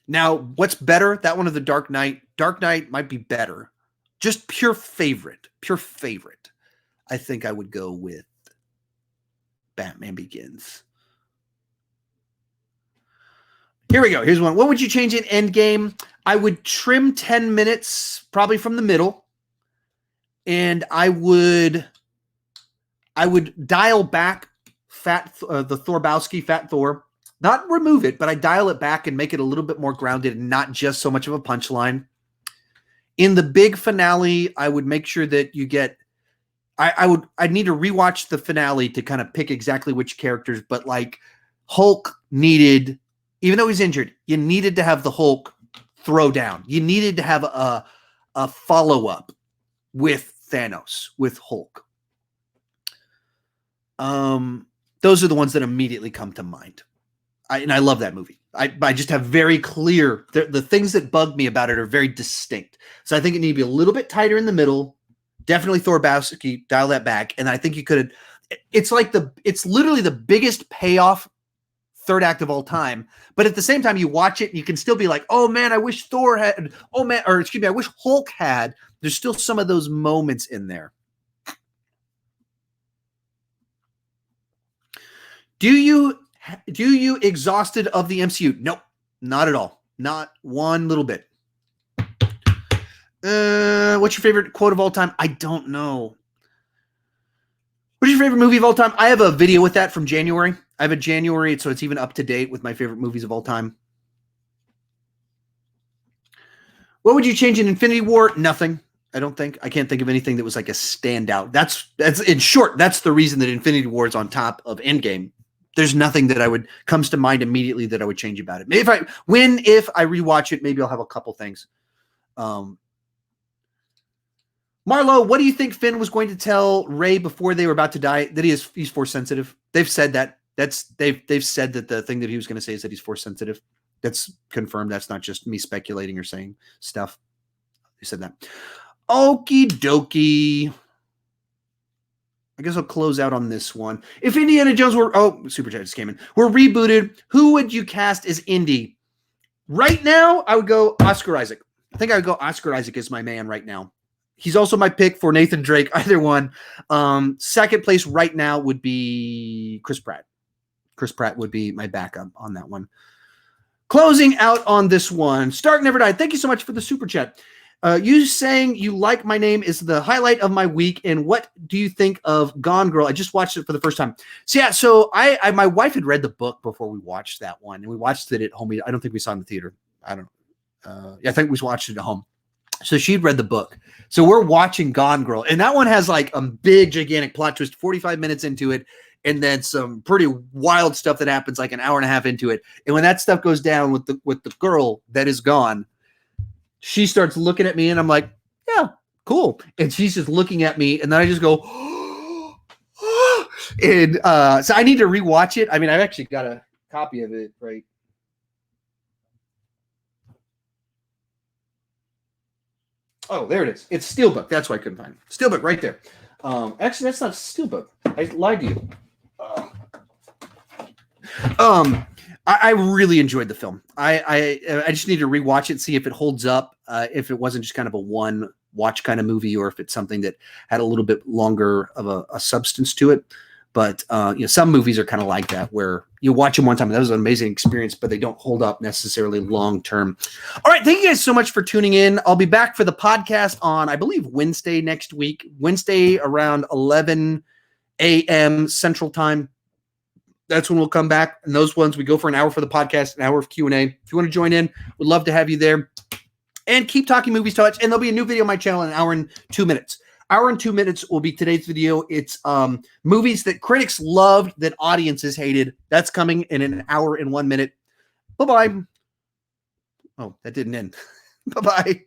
Now, what's better? That one or The Dark Knight? Dark Knight might be better. Just pure favorite. Pure favorite. I think I would go with Batman Begins. Here we go. Here's one. What would you change in Endgame? I would trim 10 minutes, probably from the middle. And I would dial back the Thorbowski, Fat Thor. Not remove it, but I dial it back and make it a little bit more grounded and not just so much of a punchline. In the big finale, I would make sure that you get I'd need to rewatch the finale to kind of pick exactly which characters, but like Hulk needed, even though he's injured, you needed to have the Hulk throw down. You needed to have a follow-up with Thanos, with Hulk. Those are the ones that immediately come to mind. I love that movie. I just have very clear, the things that bug me about it are very distinct. So I think it need to be a little bit tighter in the middle. Definitely Thor Bowski, dial that back. And I think you could, it's literally the biggest payoff third act of all time. But at the same time, you watch it and you can still be like, oh man, I wish Thor had, oh man, or excuse me, I wish Hulk had. There's still some of those moments in there. Do you exhausted of the MCU? Nope, not at all. Not one little bit. What's your favorite quote of all time? I don't know. What's your favorite movie of all time? I have a video with that from January. I have a January, so it's even up to date with my favorite movies of all time. What would you change in Infinity War? Nothing. I don't think. I can't think of anything that was like a standout. That's in short, that's the reason that Infinity War is on top of Endgame. There's nothing that comes to mind immediately that I would change about it. If I rewatch it, maybe I'll have a couple things. Marlo, what do you think Finn was going to tell Rey before they were about to die? That he's force sensitive. They've said that. They've said that the thing that he was going to say is that he's force sensitive. That's confirmed. That's not just me speculating or saying stuff. They said that. Okie dokie. I guess I'll close out on this one. If Indiana Jones Super Chat just came in. We're rebooted. Who would you cast as Indy? Right now, I would go Oscar Isaac. I think I would go Oscar Isaac as my man right now. He's also my pick for Nathan Drake, either one. Second place right now would be Chris Pratt. Chris Pratt would be my backup on that one. Closing out on this one. Stark Never Died. Thank you so much for the super chat. You saying you like my name is the highlight of my week. And what do you think of Gone Girl? I just watched it for the first time. So yeah, so my wife had read the book before we watched that one, and we watched it at home. I don't think we saw it in the theater. I think we watched it at home. So she'd read the book. So we're watching Gone Girl, and that one has like a big, gigantic plot twist 45 minutes into it, and then some pretty wild stuff that happens like an hour and a half into it. And when that stuff goes down with the girl that is gone, she starts looking at me, and I'm like, yeah, cool. And she's just looking at me, and then I just go, and so I need to rewatch it. I mean, I've actually got a copy of it, right? Oh, there it is. It's Steelbook. That's why I couldn't find it. Steelbook right there. Actually, that's not Steelbook. I lied to you. I really enjoyed the film. I just need to rewatch it, see if it holds up. If it wasn't just kind of a one watch kind of movie, or if it's something that had a little bit longer of a substance to it. But some movies are kind of like that, where you watch them one time and that was an amazing experience, but they don't hold up necessarily long term. All right, thank you guys so much for tuning in. I'll be back for the podcast on, I believe, Wednesday next week. Wednesday around 11 a.m. Central Time. That's when we'll come back. And those ones, we go for an hour for the podcast, an hour of Q&A. If you want to join in, we'd love to have you there. And keep talking movies touch. And there'll be a new video on my channel in an hour and 2 minutes. Hour and 2 minutes will be today's video. It's movies that critics loved that audiences hated. That's coming in an hour and 1 minute. Bye-bye. Oh, that didn't end. Bye-bye.